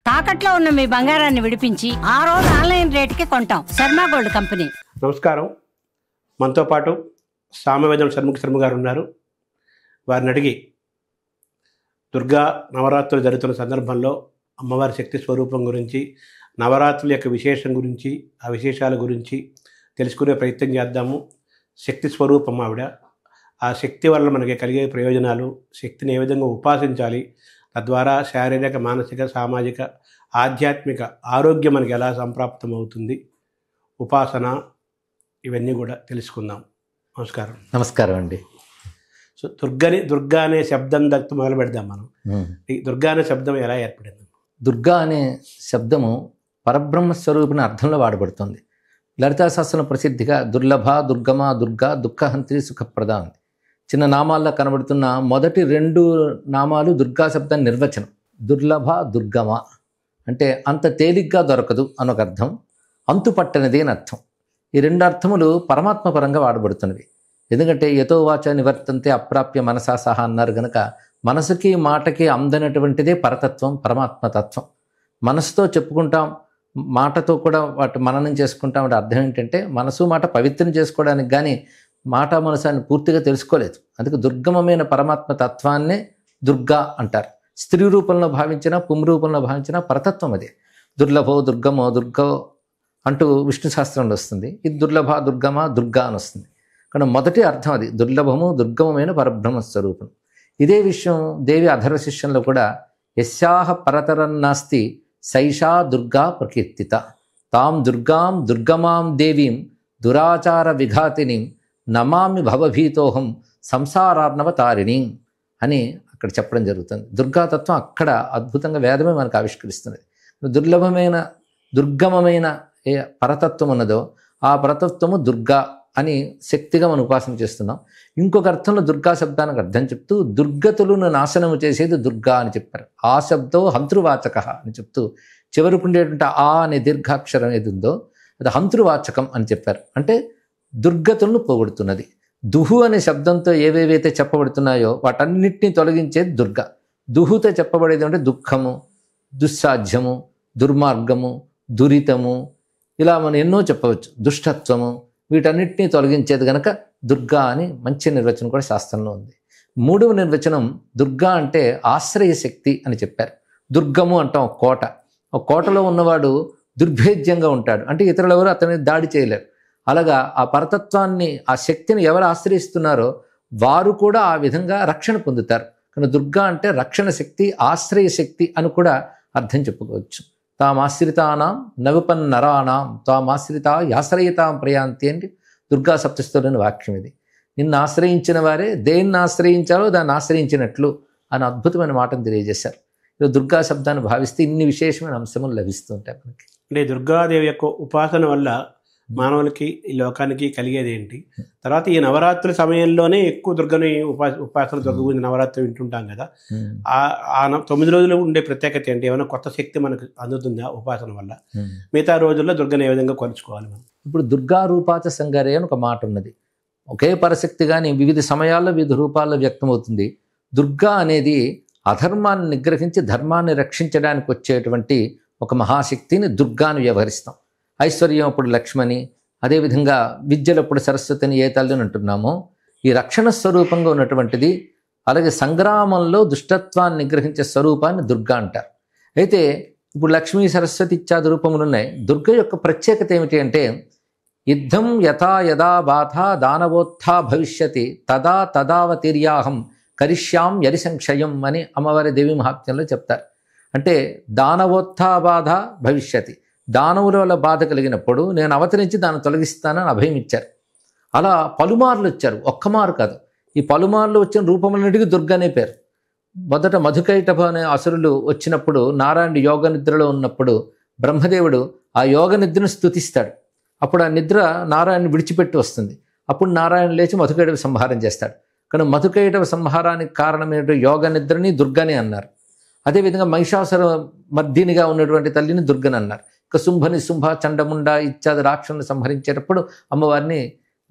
తాకట్లో ఉన్న మీ బంగారాన్ని విడిపించి ఆ రోజు ఆన్లైన్ రేటుకి కొంటాం. Sharma gold company. నమస్కారం. మనతో పాటు సామవేదం షణ్ముఖ శర్మ గారు ఉన్నారు. వారిని అడిగి దుర్గా నవరాత్రులు జరుగుతున్న సందర్భంలో అమ్మవారి శక్తి స్వరూపం గురించి, నవరాత్రుల యొక్క విశేషం గురించి, ఆ విశేషాల గురించి తెలుసుకునే ప్రయత్నం చేద్దాము. శక్తి స్వరూపం ఆవిడ. ఆ శక్తి వల్ల మనకి కలిగే ప్రయోజనాలు, శక్తిని ఏ విధంగా ఉపాసించాలి, తద్వారా శారీరక, మానసిక, సామాజిక, ఆధ్యాత్మిక ఆరోగ్యం మనకి ఎలా సంప్రాప్తం అవుతుంది, ఉపాసన, ఇవన్నీ కూడా తెలుసుకుందాం. నమస్కారం. నమస్కారం అండి. సో దుర్గా అనే శబ్దం దగ్గర మొదలు పెడదాం మనం. ఈ దుర్గా అనే శబ్దం ఎలా ఏర్పడింది? దుర్గా అనే శబ్దము పరబ్రహ్మ స్వరూపిణి అర్థంలో వాడబడుతుంది. లలితా శాస్త్రం ప్రసిద్ధిగా దుర్లభ, దుర్గమ, దుర్గా, దుఃఖహంత్రి, సుఖప్రద ఉంది. చిన్న నామాల్లో కనబడుతున్న మొదటి రెండు నామాలు దుర్గా శబ్దాన్ని నిర్వచనం. దుర్లభ, దుర్గమ అంటే అంత తేలిగ్గా దొరకదు అనొక అర్థం, అంతు పట్టనిది అని అర్థం. ఈ రెండు అర్థములు పరమాత్మ పరంగా వాడబడుతున్నవి. ఎందుకంటే యతో వాచ నివర్తంతే అప్రాప్య మనసా సహా అన్నారు కనుక మనసుకి మాటకి అందనటువంటిదే పరతత్వం, పరమాత్మతత్వం. మనసుతో చెప్పుకుంటాం, మాటతో కూడా వాటి మననం చేసుకుంటాం. అంటే అర్థం ఏంటంటే మనసు మాట పవిత్రం చేసుకోవడానికి కానీ మాట మనసాన్ని పూర్తిగా తెలుసుకోలేదు. అందుకే దుర్గమమైన పరమాత్మ తత్వాన్నే దుర్గా అంటారు. స్త్రీ రూపంలో భావించినా, పుం రూపంలో భావించినా పరతత్వం అదే. దుర్లభో, దుర్గమో, దుర్గో అంటూ విష్ణు శాస్త్రంలో వస్తుంది. ఇది దుర్లభ, దుర్గమ, దుర్గా అని వస్తుంది. కానీ మొదటి అర్థం అది దుర్లభము, దుర్గమమైన పరబ్రహ్మ స్వరూపం. ఇదే విషయం దేవి అధర్వ శిష్యంలో కూడా యస్యాహ పరతరన్నాస్తి సైషా దుర్గా ప్రకీర్తిత తాం దుర్గాం దుర్గమాం దేవీం దురాచార విఘాతిని నమామి భవభీతోహం సంసారార్ణవ తారిణి అని అక్కడ చెప్పడం జరుగుతుంది. దుర్గాతత్వం అక్కడ అద్భుతంగా వేదమే మనకు ఆవిష్కరిస్తున్నది. దుర్లభమైన, దుర్గమమైన ఏ పరతత్వం ఉన్నదో ఆ పరతత్వము దుర్గా అని శక్తిగా మనం ఉపాసన చేస్తున్నాం. ఇంకొక అర్థంలో దుర్గా శబ్దానికి అర్థం చెప్తూ దుర్గతులను నాశనము చేసేది దుర్గా అని చెప్పారు. ఆ శబ్దో హంతృవాచక అని చెప్తూ చివరికి ఉండేటువంటి ఆ అనే దీర్ఘాక్షరం ఏది ఉందో అది హంతృవాచకం అని చెప్పారు. అంటే దుర్గతులను పోగొడుతున్నది. దుహు అనే శబ్దంతో ఏవేవైతే చెప్పబడుతున్నాయో వాటన్నిటిని తొలగించేది దుర్గా. దుహుతో చెప్పబడేది అంటే దుఃఖము, దుస్సాధ్యము, దుర్మార్గము, దురితము, ఇలా మనం ఎన్నో చెప్పవచ్చు. దుష్టత్వము, వీటన్నిటినీ తొలగించేది కనుక దుర్గా అని మంచి నిర్వచనం కూడా శాస్త్రంలో ఉంది. మూడవ నిర్వచనం దుర్గా అంటే ఆశ్రయ శక్తి అని చెప్పారు. దుర్గము అంటాం ఒక కోట. ఒక కోటలో ఉన్నవాడు దుర్భేద్యంగా ఉంటాడు, అంటే ఇతరులు ఎవరు అతన్ని దాడి చేయలేరు. అలాగా ఆ పరతత్వాన్ని, ఆ శక్తిని ఎవరు ఆశ్రయిస్తున్నారో వారు కూడా ఆ విధంగా రక్షణ పొందుతారు. కానీ దుర్గా అంటే రక్షణ శక్తి, ఆశ్రయ శక్తి అని కూడా అర్థం చెప్పుకోవచ్చు. తామాశ్రితానాం నవిపన్నరాణాం తామాశ్రిత యాశ్రయితాం ప్రయాంతి అంటే దుర్గా సప్తస్థులని వాక్యం ఇది. నిన్ను ఆశ్రయించిన వారే దేన్ని ఆశ్రయించాలో దాన్ని ఆశ్రయించినట్లు అని అద్భుతమైన మాటను తెలియజేశారు. ఇలా దుర్గా శబ్దాన్ని భావిస్తే ఇన్ని విశేషమైన అంశములు లభిస్తూ ఉంటాయి మనకి. అంటే దుర్గాదేవి యొక్క ఉపాసన వల్ల మానవులకి, ఈ లోకానికి కలిగేది ఏంటి? తర్వాత ఈ నవరాత్రుల సమయంలోనే ఎక్కువ దుర్గని ఉపాసన, దుర్గ గురించి నవరాత్రి వింటుంటాం కదా. ఆ 9 రోజులు ఉండే ప్రత్యేకత ఏంటి? ఏమైనా కొత్త శక్తి మనకు అందుతుందా ఉపాసన వల్ల? మిగతా రోజుల్లో దుర్గని ఏ విధంగా కొలుచుకోవాలి మనం? ఇప్పుడు దుర్గా రూపాచ సంగారే అని ఒక మాట ఉన్నది. ఒకే పరశక్తి కానీ వివిధ సమయాల్లో వివిధ రూపాల్లో వ్యక్తమవుతుంది. దుర్గా అనేది అధర్మాన్ని నిగ్రహించి ధర్మాన్ని రక్షించడానికి వచ్చేటువంటి ఒక మహాశక్తిని దుర్గాను వ్యవహరిస్తాం. ఐశ్వర్యం అప్పుడు లక్ష్మణి, అదేవిధంగా విద్యలప్పుడు సరస్వతిని ఏ తల్లిని అంటున్నామో ఈ రక్షణ స్వరూపంగా ఉన్నటువంటిది. అలాగే సంగ్రామంలో దుష్టత్వాన్ని నిగ్రహించే స్వరూపాన్ని దుర్గా అంటారు. అయితే ఇప్పుడు లక్ష్మీ, సరస్వతి ఇత్యాది రూపములు ఉన్నాయి. దుర్గ యొక్క ప్రత్యేకత ఏమిటి అంటే యుద్ధం యథా యథా బాధ దానవోత్థా భవిష్యతి తదా తదావతీర్యాహం కరిష్యాం యరి సంక్షయం అని అమ్మవారి దేవి మహాత్మ్యంలో చెప్తారు. అంటే దానవోత్థా బాధ భవిష్యతి, దానవుల వల్ల బాధ కలిగినప్పుడు నేను అవతరించి దాన్ని తొలగిస్తానని అభయం ఇచ్చారు. అలా పలుమార్లు వచ్చారు, ఒక్కమారు కాదు. ఈ పలుమార్లు వచ్చిన రూపములన్నిటికీ దుర్గనే పేరు. మొదట మధుకైటభ అనే అసురులు వచ్చినప్పుడు నారాయణుడు యోగ నిద్రలో ఉన్నప్పుడు బ్రహ్మదేవుడు ఆ యోగ నిద్రను స్తుతిస్తాడు. అప్పుడు ఆ నిద్ర నారాయణుని విడిచిపెట్టి వస్తుంది. అప్పుడు నారాయణ లేచి మధుకైటభ సంహారం చేస్తాడు. కానీ మధుకైటభ సంహారానికి కారణమైన యోగ నిద్రని దుర్గనే అన్నారు. అదేవిధంగా మహిషాసుర మర్దినిగా ఉన్నటువంటి తల్లిని దుర్గని అన్నారు. ఇక శుంభని, శుంభ, చండముండ ఇత్యాది రాక్షసులను సంహరించేటప్పుడు అమ్మవారిని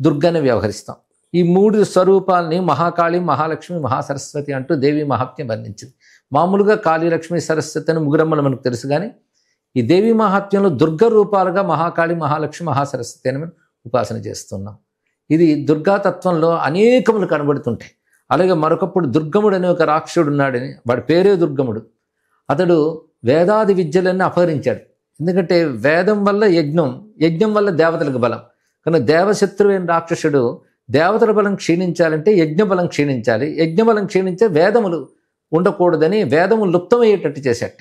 దుర్గని వ్యవహరిస్తాం. ఈ 3 స్వరూపాలని మహాకాళి, మహాలక్ష్మి, మహాసరస్వతి అంటూ దేవి మహాత్మ్యం వర్ణించింది. మామూలుగా కాళీ, లక్ష్మి, సరస్వతి అని ముగ్గురమ్మలు మనకు తెలుసు. కానీ ఈ దేవీ మహాత్మ్యంలో దుర్గ రూపాలుగా మహాకాళి, మహాలక్ష్మి, మహాసరస్వతి అని మనం ఉపాసన చేస్తున్నాం. ఇది దుర్గాతత్వంలో అనేకములు కనబడుతుంటాయి. అలాగే మరొకప్పుడు దుర్గముడు అనే ఒక రాక్షసుడు ఉన్నాడని, వాడి పేరే దుర్గముడు. అతడు వేదాది విద్యలన్నీ అపహరించాడు. ఎందుకంటే వేదం వల్ల యజ్ఞం, యజ్ఞం వల్ల దేవతలకు బలం. కానీ దేవశత్రువైన రాక్షసుడు దేవతల బలం క్షీణించాలంటే యజ్ఞ బలం క్షీణించాలి, యజ్ఞ బలం క్షీణించే వేదములు ఉండకూడదని వేదములు లుప్తమయ్యేటట్టు చేసేట.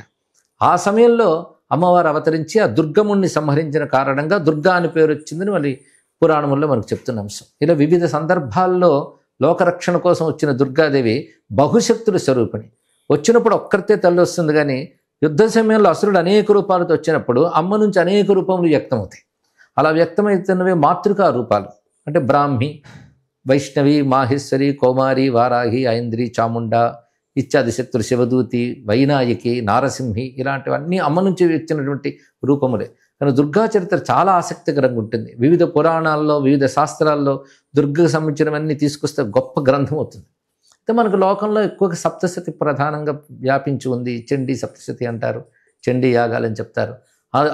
ఆ సమయంలో అమ్మవారు అవతరించి ఆ దుర్గముణ్ణి సంహరించిన కారణంగా దుర్గా అని పేరు వచ్చిందని మళ్ళీ పురాణముల్లో మనకు చెప్తున్న అంశం. ఇలా వివిధ సందర్భాల్లో లోకరక్షణ కోసం వచ్చిన దుర్గాదేవి బహుశక్తుల స్వరూపిణి. వచ్చినప్పుడు ఒక్కరితే తల్లి వస్తుంది. కానీ యుద్ధ సమయంలో అసురుడు అనేక రూపాలతో వచ్చినప్పుడు అమ్మ నుంచి అనేక రూపములు వ్యక్తమవుతాయి. అలా వ్యక్తమవుతున్నవే మాతృకా రూపాలు. అంటే బ్రాహ్మి, వైష్ణవి, మాహేశ్వరి, కౌమారి, వారాహి, ఐంద్రి, చాముండ ఇత్యాది శక్తులు, శివదూతి, వైనాయకి, నారసింహి ఇలాంటివన్నీ అమ్మ నుంచి వచ్చినటువంటి రూపములే. కానీ దుర్గా చరిత్ర చాలా ఆసక్తికరంగా ఉంటుంది. వివిధ పురాణాల్లో, వివిధ శాస్త్రాల్లో దుర్గకు సంబంధించినవన్నీ తీసుకొస్తే గొప్ప గ్రంథం అవుతుంది. అయితే మనకు లోకంలో ఎక్కువగా సప్తశతి ప్రధానంగా వ్యాపించి ఉంది. చండీ సప్తశతి అంటారు, చండీ యాగాలని చెప్తారు.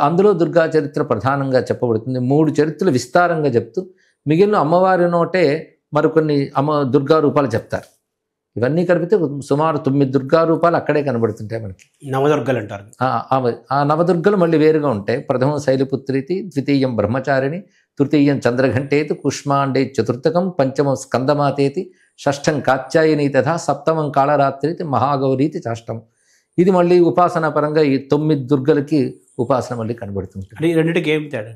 అందులో దుర్గా చరిత్ర ప్రధానంగా చెప్పబడుతుంది. 3 చరిత్రలు విస్తారంగా చెప్తూ మిగిలిన అమ్మవారి నోటే మరికొన్ని దుర్గా రూపాలు చెప్తారు. ఇవన్నీ కలిపితే సుమారు 9 దుర్గా రూపాలు అక్కడే కనబడుతుంటాయి మనకి. నవదుర్గలు అంటారు. ఆ నవదుర్గలు మళ్ళీ వేరుగా ఉంటాయి. ప్రథమం శైలపుత్రీతి, ద్వితీయం బ్రహ్మచారిణి, తృతీయం చంద్రఘంటేతి, కుష్మాండే చతుర్థకం, పంచమం స్కందమాతేతి, షష్ఠం కాత్యాయని తథా, సప్తమం కాళరాత్రితి, మహాగౌరీతి చాష్టమం. ఇది మళ్ళీ ఉపాసనా పరంగా ఈ 9 దుర్గలకి ఉపాసన మళ్ళీ కనబడుతుంటుంది. అంటే ఈ రెండింటికి ఏం తేడా?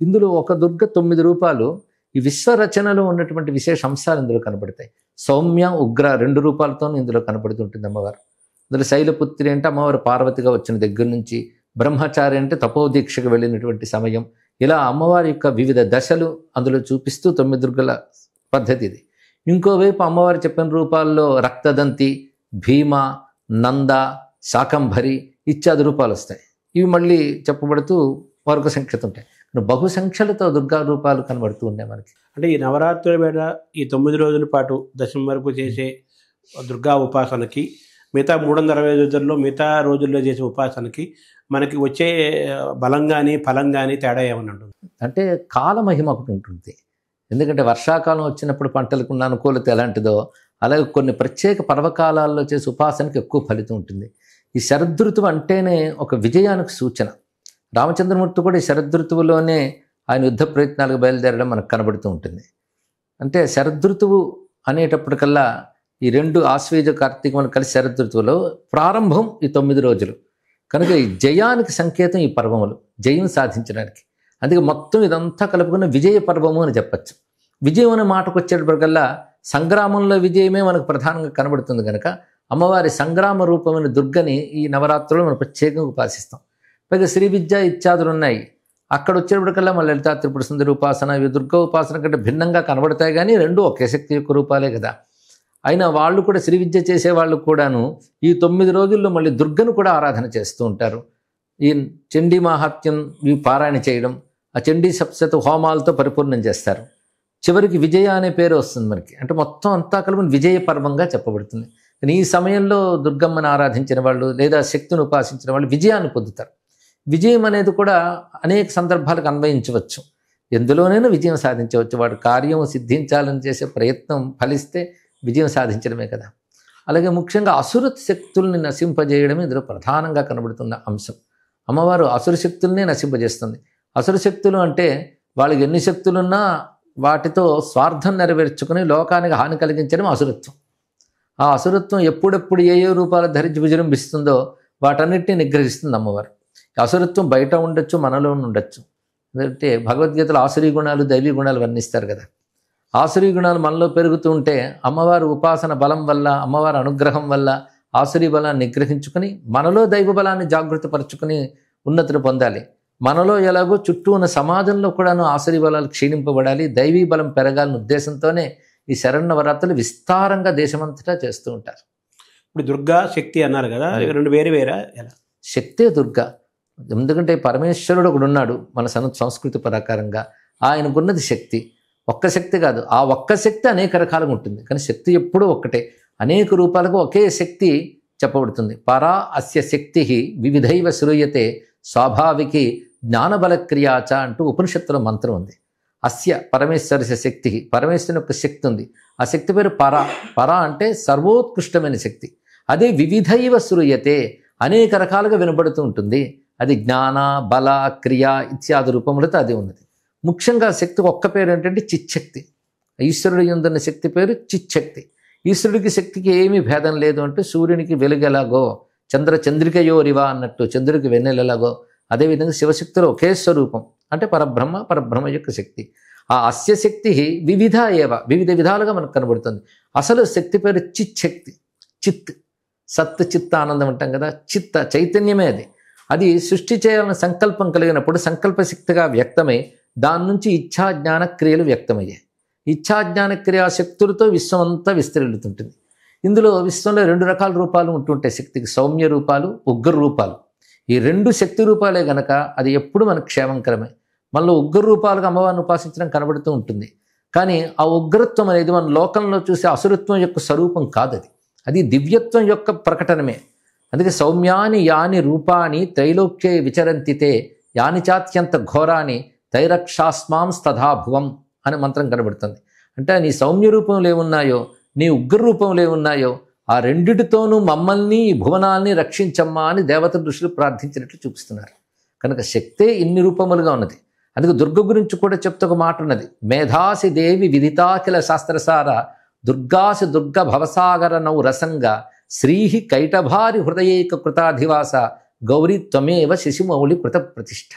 ఇందులో ఒక దుర్గ 9 రూపాలు. ఈ విశ్వరచనలో ఉన్నటువంటి విశేష అంశాలు ఇందులో కనబడతాయి. సౌమ్య, ఉగ్ర 2 రూపాలతో ఇందులో కనబడుతుంటుంది అమ్మవారు. అందులో శైలపుత్రి అంటే అమ్మవారు పార్వతిగా వచ్చిన దగ్గర నుంచి, బ్రహ్మచారి అంటే తపోదీక్షకు వెళ్ళినటువంటి సమయం, ఇలా అమ్మవారి యొక్క వివిధ దశలు అందులో చూపిస్తూ 9 దుర్గల పద్ధతి ఇది. ఇంకోవైపు అమ్మవారు చెప్పిన రూపాల్లో రక్తదంతి, భీమ, నంద, శాకంభరి ఇత్యాది రూపాలు వస్తాయి. ఇవి మళ్ళీ చెప్పబడుతూ మరొక సంఖ్యత ఉంటాయి. బహుసంఖ్యలతో దుర్గా రూపాలు కనబడుతూ ఉన్నాయి మనకి. అంటే ఈ నవరాత్రుల వేళ ఈ 9 రోజుల పాటు దశమి వరకు చేసే దుర్గా ఉపాసనకి, మిగతా 365 రోజుల్లో మిగతా రోజుల్లో చేసే ఉపాసనకి మనకి వచ్చే బలం కానీ ఫలం కానీ తేడా ఏమన్నా ఉంటుంది? అంటే కాలమహిమ ఒకటి ఉంటుంది. ఎందుకంటే వర్షాకాలం వచ్చినప్పుడు పంటలకు ఉన్న అనుకూలత ఎలాంటిదో, అలాగే కొన్ని ప్రత్యేక పర్వకాలాల్లో చేసే ఉపాసనకి ఎక్కువ ఫలితం ఉంటుంది. ఈ శరదృతువు అంటేనే ఒక విజయానికి సూచన. రామచంద్రమూర్తి కూడా ఈ శరదృతువులోనే ఆయన యుద్ధ ప్రయత్నాలకు బయలుదేరడం మనకు కనబడుతూ ఉంటుంది. అంటే శరదృతువు అనేటప్పటికల్లా ఈ 2 ఆశ్వేజ కార్తీకములు కలిసి శరదృతువులో ప్రారంభం ఈ 9 రోజులు కనుక ఈ జయానికి సంకేతం ఈ పర్వములు, జయం సాధించడానికి. అందుకే మొత్తం ఇదంతా కలుపుకున్న విజయ పర్వము అని చెప్పచ్చు. విజయం అనే మాటకు వచ్చేటప్పటికల్లా సంగ్రామంలో విజయమే మనకు ప్రధానంగా కనబడుతుంది కనుక అమ్మవారి సంగ్రామ రూపమైన దుర్గని ఈ నవరాత్రులు మనం ప్రత్యేకంగా ఉపాసిస్తాం. పైగా శ్రీ విద్య ఇత్యాదులు ఉన్నాయి. అక్కడ వచ్చేటప్పటికల్లా మన లలితా త్రిపుర సుందరి ఉపాసన, ఇవి దుర్గా ఉపాసన కంటే భిన్నంగా కనబడతాయి. కానీ 2 ఒకే శక్తి యొక్క రూపాలే కదా. అయినా వాళ్ళు కూడా శ్రీ విద్య చేసేవాళ్ళు కూడాను ఈ 9 రోజుల్లో మళ్ళీ దుర్గను కూడా ఆరాధన చేస్తూ ఉంటారు. ఈ చండీ మహాత్మ్యం ఇవి పారాయణ చేయడం, ఆ చండీ సప్తశతి హోమాలతో పరిపూర్ణం చేస్తారు. చివరికి విజయ అనే పేరు వస్తుంది మనకి. అంటే మొత్తం అంతా కలిపి విజయ పర్వంగా చెప్పబడుతుంది. కానీ ఈ సమయంలో దుర్గమ్మను ఆరాధించిన వాళ్ళు లేదా శక్తిని ఉపాసించిన వాళ్ళు విజయాన్ని పొందుతారు. విజయం అనేది కూడా అనేక సందర్భాలకు అన్వయించవచ్చు. ఎందులోనైనా విజయం సాధించవచ్చు. వాడు కార్యం సిద్ధించాలని చేసే ప్రయత్నం ఫలిస్తే విజయం సాధించడమే కదా. అలాగే ముఖ్యంగా అసుర శక్తుల్ని నశింపజేయడమే ఇందులో ప్రధానంగా కనబడుతున్న అంశం. అమ్మవారు అసుర శక్తుల్ని నశింపజేస్తుంది. అసుర శక్తులు అంటే వాళ్ళకి ఎన్ని శక్తులున్నా వాటితో స్వార్థం నెరవేర్చుకుని లోకానికి హాని కలిగించడం అసురత్వం. ఆ అసురత్వం ఎప్పుడెప్పుడు ఏ రూపాలు ధరించి విజృంభిస్తుందో వాటన్నిటిని నిగ్రహిస్తుంది అమ్మవారు. అసురత్వం బయట ఉండొచ్చు, మనలో ఉండొచ్చు. అంటే భగవద్గీతలో ఆసురీ గుణాలు, దైవీ గుణాలు వర్ణిస్తారు కదా. ఆసురీ గుణాలు మనలో పెరుగుతూ ఉంటే అమ్మవారు ఉపాసన బలం వల్ల, అమ్మవారి అనుగ్రహం వల్ల ఆసురీ బలాన్ని నిగ్రహించుకుని మనలో దైవ బలాన్ని జాగృతపరచుకుని ఉన్నతిని పొందాలి. మనలో ఎలాగో చుట్టూ ఉన్న సమాజంలో కూడాను ఆసురీ బలాలు క్షీణింపబడాలి, దైవీ బలం పెరగాలని ఉద్దేశంతోనే ఈ శరన్నవరాత్రులు విస్తారంగా దేశమంతటా చేస్తూ ఉంటారు. ఇప్పుడు దుర్గా శక్తి అన్నారు కదా, 2 వేరే వేరా? ఎలా? శక్తే దుర్గా. ఎందుకంటే పరమేశ్వరుడు ఒకడు ఉన్నాడు మన సంస్కృతి ప్రకారంగా. ఆయనకున్నది శక్తి. ఒక్క శక్తి కాదు, ఆ ఒక్క శక్తి అనేక రకాలుగా ఉంటుంది. కానీ శక్తి ఎప్పుడూ ఒక్కటే. అనేక రూపాలకు ఒకే శక్తి చెప్పబడుతుంది. పరా అస్య శక్తి వివిధైవ శ్రూయతే స్వాభావికి జ్ఞానబలక్రియాచ అంటూ ఉపనిషత్తులో మంత్రం ఉంది. అస్య పరమేశ్వరస్య శక్తి, పరమేశ్వరుని యొక్క శక్తి ఉంది. ఆ శక్తి పేరు పర. పర అంటే సర్వోత్కృష్టమైన శక్తి. అదే వివిధైవ శ్రూయతే, అనేక రకాలుగా వినబడుతూ ఉంటుంది. అది జ్ఞాన బల క్రియ ఇత్యాది రూపములతో అది ఉన్నది. ముఖ్యంగా శక్తికి ఒక్క పేరు ఏంటంటే చిచ్చక్తి. ఈశ్వరుడి యందున్న శక్తి పేరు చిచ్చక్తి. ఈశ్వరుడికి శక్తికి ఏమీ భేదం లేదు అంటే సూర్యునికి వెలుగెలాగో, చంద్రికయోరివా అన్నట్టు చంద్రుడికి వెన్నెలెలాగో, అదేవిధంగా శివశక్తిలో ఒకే స్వరూపం అంటే పరబ్రహ్మ, పరబ్రహ్మ యొక్క శక్తి. ఆ అస్య శక్తి వివిధ ఏవ, వివిధ విధాలుగా మనకు కనబడుతుంది. అసలు శక్తి పేరు చిచ్చక్తి. చిత్, సత్ చిత్త ఆనందం అంటాం కదా, చిత్త చైతన్యమే అది. అది సృష్టి చేయాలన్న సంకల్పం కలిగినప్పుడు సంకల్పశక్తిగా వ్యక్తమై దాని నుంచి ఇచ్ఛాజ్ఞాన క్రియలు వ్యక్తమయ్యాయి. ఇచ్ఛాజ్ఞాన క్రియాశక్తులతో విశ్వం అంతా విస్తరిల్లుతుంటుంది. ఇందులో విశ్వంలో 2 రకాల రూపాలు ఉంటుంటాయి శక్తికి, సౌమ్య రూపాలు, ఉగ్ర రూపాలు. ఈ 2 శక్తి రూపాలే గనక అది ఎప్పుడు మనకు క్షేమంకరమే. మనలో ఉగ్ర రూపాలుగా అమ్మవారిని ఉపాసించడం కనబడుతూ ఉంటుంది. కానీ ఆ ఉగ్రత్వం అనేది మన లోకంలో చూసే అసురత్వం యొక్క స్వరూపం కాదు. అది దివ్యత్వం యొక్క ప్రకటనమే. అందుకే సౌమ్యాని యాని రూపాని త్రైలోక్యే విచరంతితే యాని చాత్యంత ఘోరాని తైరక్షాస్మాంస్తథాభువం అనే మంత్రం కనబడుతుంది. అంటే నీ సౌమ్య రూపంలో ఏమున్నాయో, నీ ఉగ్ర రూపంలో ఏమున్నాయో ఆ రెండిటితోనూ మమ్మల్ని ఈ భువనాల్ని రక్షించమ్మా అని దేవత ఋషులు ప్రార్థించినట్లు చూపిస్తున్నారు. కనుక శక్తే ఇన్ని రూపములుగా ఉన్నది. అందుకే దుర్గ గురించి కూడా చెప్తే ఒక మాట ఉన్నది. మేధాసి దేవి విదితాఖిల శాస్త్రసార దుర్గాసి దుర్గ భవసాగర నౌ రసంగా శ్రీహి కైటభారి హృదయేక కృతాధివాస గౌరీ త్వమేవ శశిమౌళి కృత ప్రతిష్ఠ.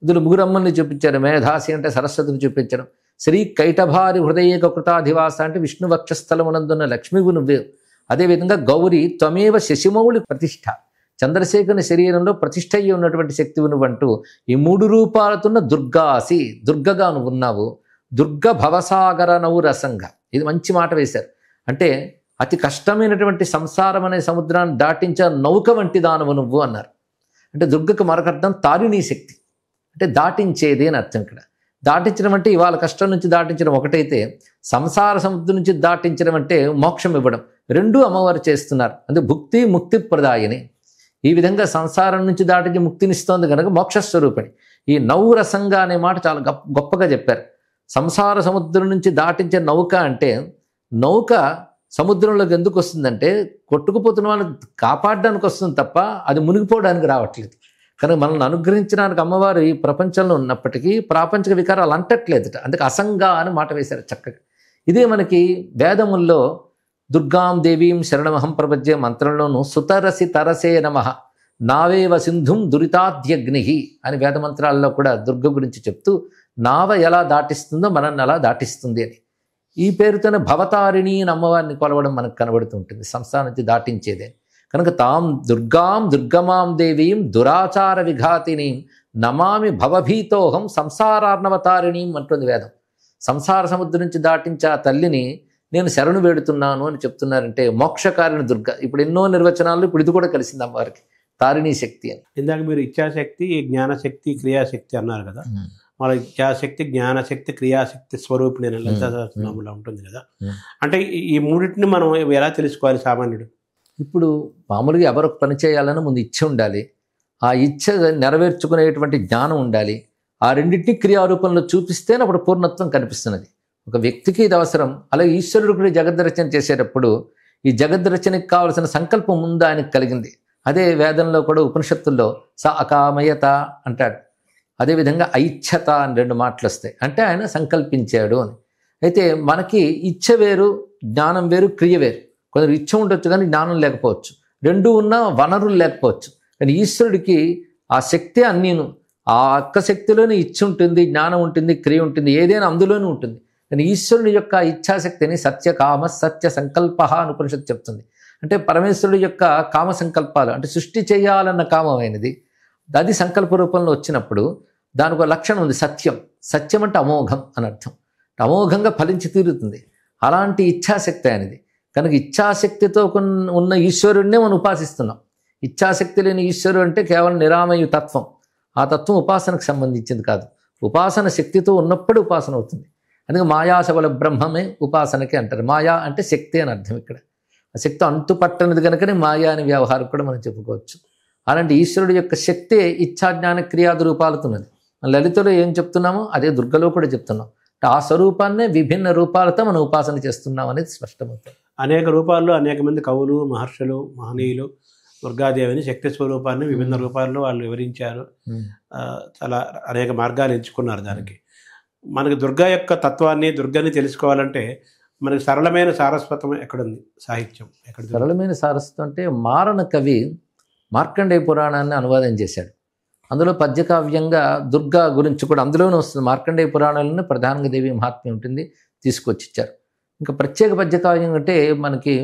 ఇందులో 3 అమ్మల్ని చూపించారు. మేధాసి అంటే సరస్వతిని చూపించడం, శ్రీ కైటభారి హృదయేక కృతాధివాస అంటే విష్ణు వక్షస్థలమునందున్న లక్ష్మీవు నువ్వే. అదేవిధంగా గౌరీ త్వమేవ శశిమౌళి ప్రతిష్ఠ, చంద్రశేఖరుని శరీరంలో ప్రతిష్ఠ అయ్యి ఉన్నటువంటి శక్తివి నువ్వంటూ ఈ 3 రూపాలతున్న దుర్గాసి, దుర్గగా నువ్వు ఉన్నావు. దుర్గ భవసాగర నవు రసంగా, ఇది మంచి మాట వేశారు. అంటే అతి కష్టమైనటువంటి సంసారం అనే సముద్రాన్ని దాటించే నౌక వంటి దానవు నువ్వు అన్నారు. అంటే దుర్గకు మరొక అర్థం తారిణీ శక్తి, అంటే దాటించేది అని అర్థం. ఇక్కడ దాటించడం అంటే ఇవాళ కష్టం నుంచి దాటించడం ఒకటైతే, సంసార సముద్రం నుంచి దాటించడం అంటే మోక్షం ఇవ్వడం. 2 అమ్మవారు చేస్తున్నారు. అంటే భుక్తి ముక్తి ప్రదాయని. ఈ విధంగా సంసారం నుంచి దాటించి ముక్తినిస్తోంది కనుక మోక్షస్వరూపిణి. ఈ నౌరసంగా అనే మాట చాలా గొప్పగా చెప్పారు. సంసార సముద్రం నుంచి దాటించే నౌక అంటే, నౌక సముద్రంలోకి ఎందుకు వస్తుందంటే కొట్టుకుపోతున్న వాళ్ళని కాపాడడానికి వస్తుంది తప్ప అది మునిగిపోవడానికి రావట్లేదు. కనుక మనల్ని అనుగ్రహించడానికి అమ్మవారు ఈ ప్రపంచంలో ఉన్నప్పటికీ ప్రాపంచిక వికారాలు అంటట్లేదుట. అందుకే అసంగా అని మాట వేశారు చక్కగా. ఇదే మనకి వేదముల్లో దుర్గాం దేవీం శరణమహం ప్రపంచే మంత్రంలోనూ సుతరసి తరసే నమః నావేవ సింధుం దురితాద్యగ్ని అని వేదమంత్రాల్లో కూడా దుర్గ గురించి చెప్తూ నావ ఎలా దాటిస్తుందో మనల్ని అలా దాటిస్తుంది అని. ఈ పేరుతోనే భవతారిణి అని అమ్మవారిని కొలవడం మనకు కనబడుతూ ఉంటుంది, సంస్థానం నుంచి దాటించేదే. కనుక తాం దుర్గాం దుర్గమాం దేవీం దురాచార విఘాతినీం నమామి భవభీతోహం సంసారార్ణవతారిణీం అంటుంది వేదం. సంసార సముద్రం నుంచి దాటించే ఆ తల్లిని నేను శరణు వేడుతున్నాను అని చెప్తున్నారంటే మోక్షకారిణి దుర్గ. ఇప్పుడు ఎన్నో నిర్వచనాలు, ఇప్పుడు ఇది కూడా కలిసింది అమ్మవారికి, తారిణీ శక్తి అని. ఇందాక మీరు ఇచ్ఛాశక్తి, జ్ఞానశక్తి, క్రియాశక్తి అన్నారు కదా. మన ఇచ్ఛాశక్తి, జ్ఞానశక్తి, క్రియాశక్తి స్వరూపిణి లలితా సహస్రనామంలో ఉంటుంది కదా. అంటే ఈ మూడింటిని మనం ఎలా తెలుసుకోవాలి సామాన్యుడు? ఇప్పుడు మామూలుగా ఎవరు పని చేయాలని ముందు ఇచ్చ ఉండాలి. ఆ ఇచ్చ నెరవేర్చుకునేటువంటి జ్ఞానం ఉండాలి. ఆ రెండింటినీ క్రియారూపంలో చూపిస్తేనే అప్పుడు పూర్ణత్వం కనిపిస్తున్నది. ఒక వ్యక్తికి ఇది అవసరం. అలాగే ఈశ్వరుడు కూడా జగద్రచన చేసేటప్పుడు ఈ జగద్రచనకి కావలసిన సంకల్పం ముందు ఆయనకు కలిగింది. అదే వేదంలో కూడా ఉపనిషత్తుల్లో స అకామయత అంటాడు. అదేవిధంగా ఐచ్ఛత అని 2 మాటలు వస్తాయి. అంటే ఆయన సంకల్పించాడు అని. అయితే మనకి ఇచ్చ వేరు, జ్ఞానం వేరు, క్రియ వేరు. కొందరు ఇచ్చ ఉండొచ్చు కానీ జ్ఞానం లేకపోవచ్చు, 2 ఉన్నా వనరులు లేకపోవచ్చు. కానీ ఈశ్వరుడికి ఆ శక్తి అన్నీను, ఆ ఒక్క శక్తిలోనే ఇచ్చ ఉంటుంది, జ్ఞానం ఉంటుంది, క్రియ ఉంటుంది, ఏదైనా అందులోనే ఉంటుంది. కానీ ఈశ్వరుని యొక్క ఇచ్ఛాశక్తిని సత్యకామ సత్య సంకల్ప అని ఉపనిషత్తు చెప్తుంది. అంటే పరమేశ్వరుడి యొక్క కామ సంకల్పాలు, అంటే సృష్టి చేయాలన్న కామమైనది, అది సంకల్ప రూపంలో వచ్చినప్పుడు దానికి ఒక లక్షణం ఉంది, సత్యం. సత్యం అంటే అమోఘం అని అర్థం. అమోఘంగా ఫలించి తీరుతుంది. అలాంటి ఇచ్ఛాశక్తి అనేది. కనుక ఇచ్ఛాశక్తితో ఉన్న ఈశ్వరుడినే మనం ఉపాసిస్తున్నాం. ఇచ్ఛాశక్తి లేని ఈశ్వరుడు అంటే కేవలం నిరామయ తత్వం. ఆ తత్వం ఉపాసనకు సంబంధించింది కాదు. ఉపాసన శక్తితో ఉన్నప్పుడు ఉపాసన అవుతుంది. అందుకే మాయాశబల బ్రహ్మమే ఉపాసనకి అంటారు. మాయా అంటే శక్తి అని అర్థం ఇక్కడ. ఆ శక్తి అంతుపట్టనిది కనుకనే మాయా అనే వ్యవహారం కూడా మనం చెప్పుకోవచ్చు. అలాంటి ఈశ్వరుడు యొక్క శక్తే ఇచ్ఛాజ్ఞాన క్రియాది రూపాలతో ఉన్నది. లలితలో ఏం చెప్తున్నామో అదే దుర్గలో కూడా చెప్తున్నాం. ఆ స్వరూపాన్నే విభిన్న రూపాలతో మనం ఉపాసన చేస్తున్నాం అనేది స్పష్టమవుతుంది. అనేక రూపాల్లో అనేక మంది కవులు, మహర్షులు, మహనీయులు దుర్గాదేవిని శక్తి స్వరూపాన్ని విభిన్న రూపాల్లో వాళ్ళు వివరించారు. చాలా అనేక మార్గాలు ఎంచుకున్నారు దానికి. మనకి దుర్గా యొక్క తత్వాన్ని, దుర్గాని తెలుసుకోవాలంటే మనకి సరళమైన సారస్వతం ఎక్కడుంది? సాహిత్యం ఎక్కడ? సరళమైన సారస్వతం అంటే మారణ కవి మార్కండేయ పురాణాన్ని అనువాదం చేశాడు. అందులో పద్యకావ్యంగా దుర్గా గురించి కూడా అందులోనే వస్తుంది. మార్కండేయ పురాణాలను ప్రధానంగా దేవి మహాత్మ్యం ఉంటుంది, తీసుకొచ్చిచ్చారు. ఇంకా ప్రత్యేక పద్యకావ్యం అంటే మనకి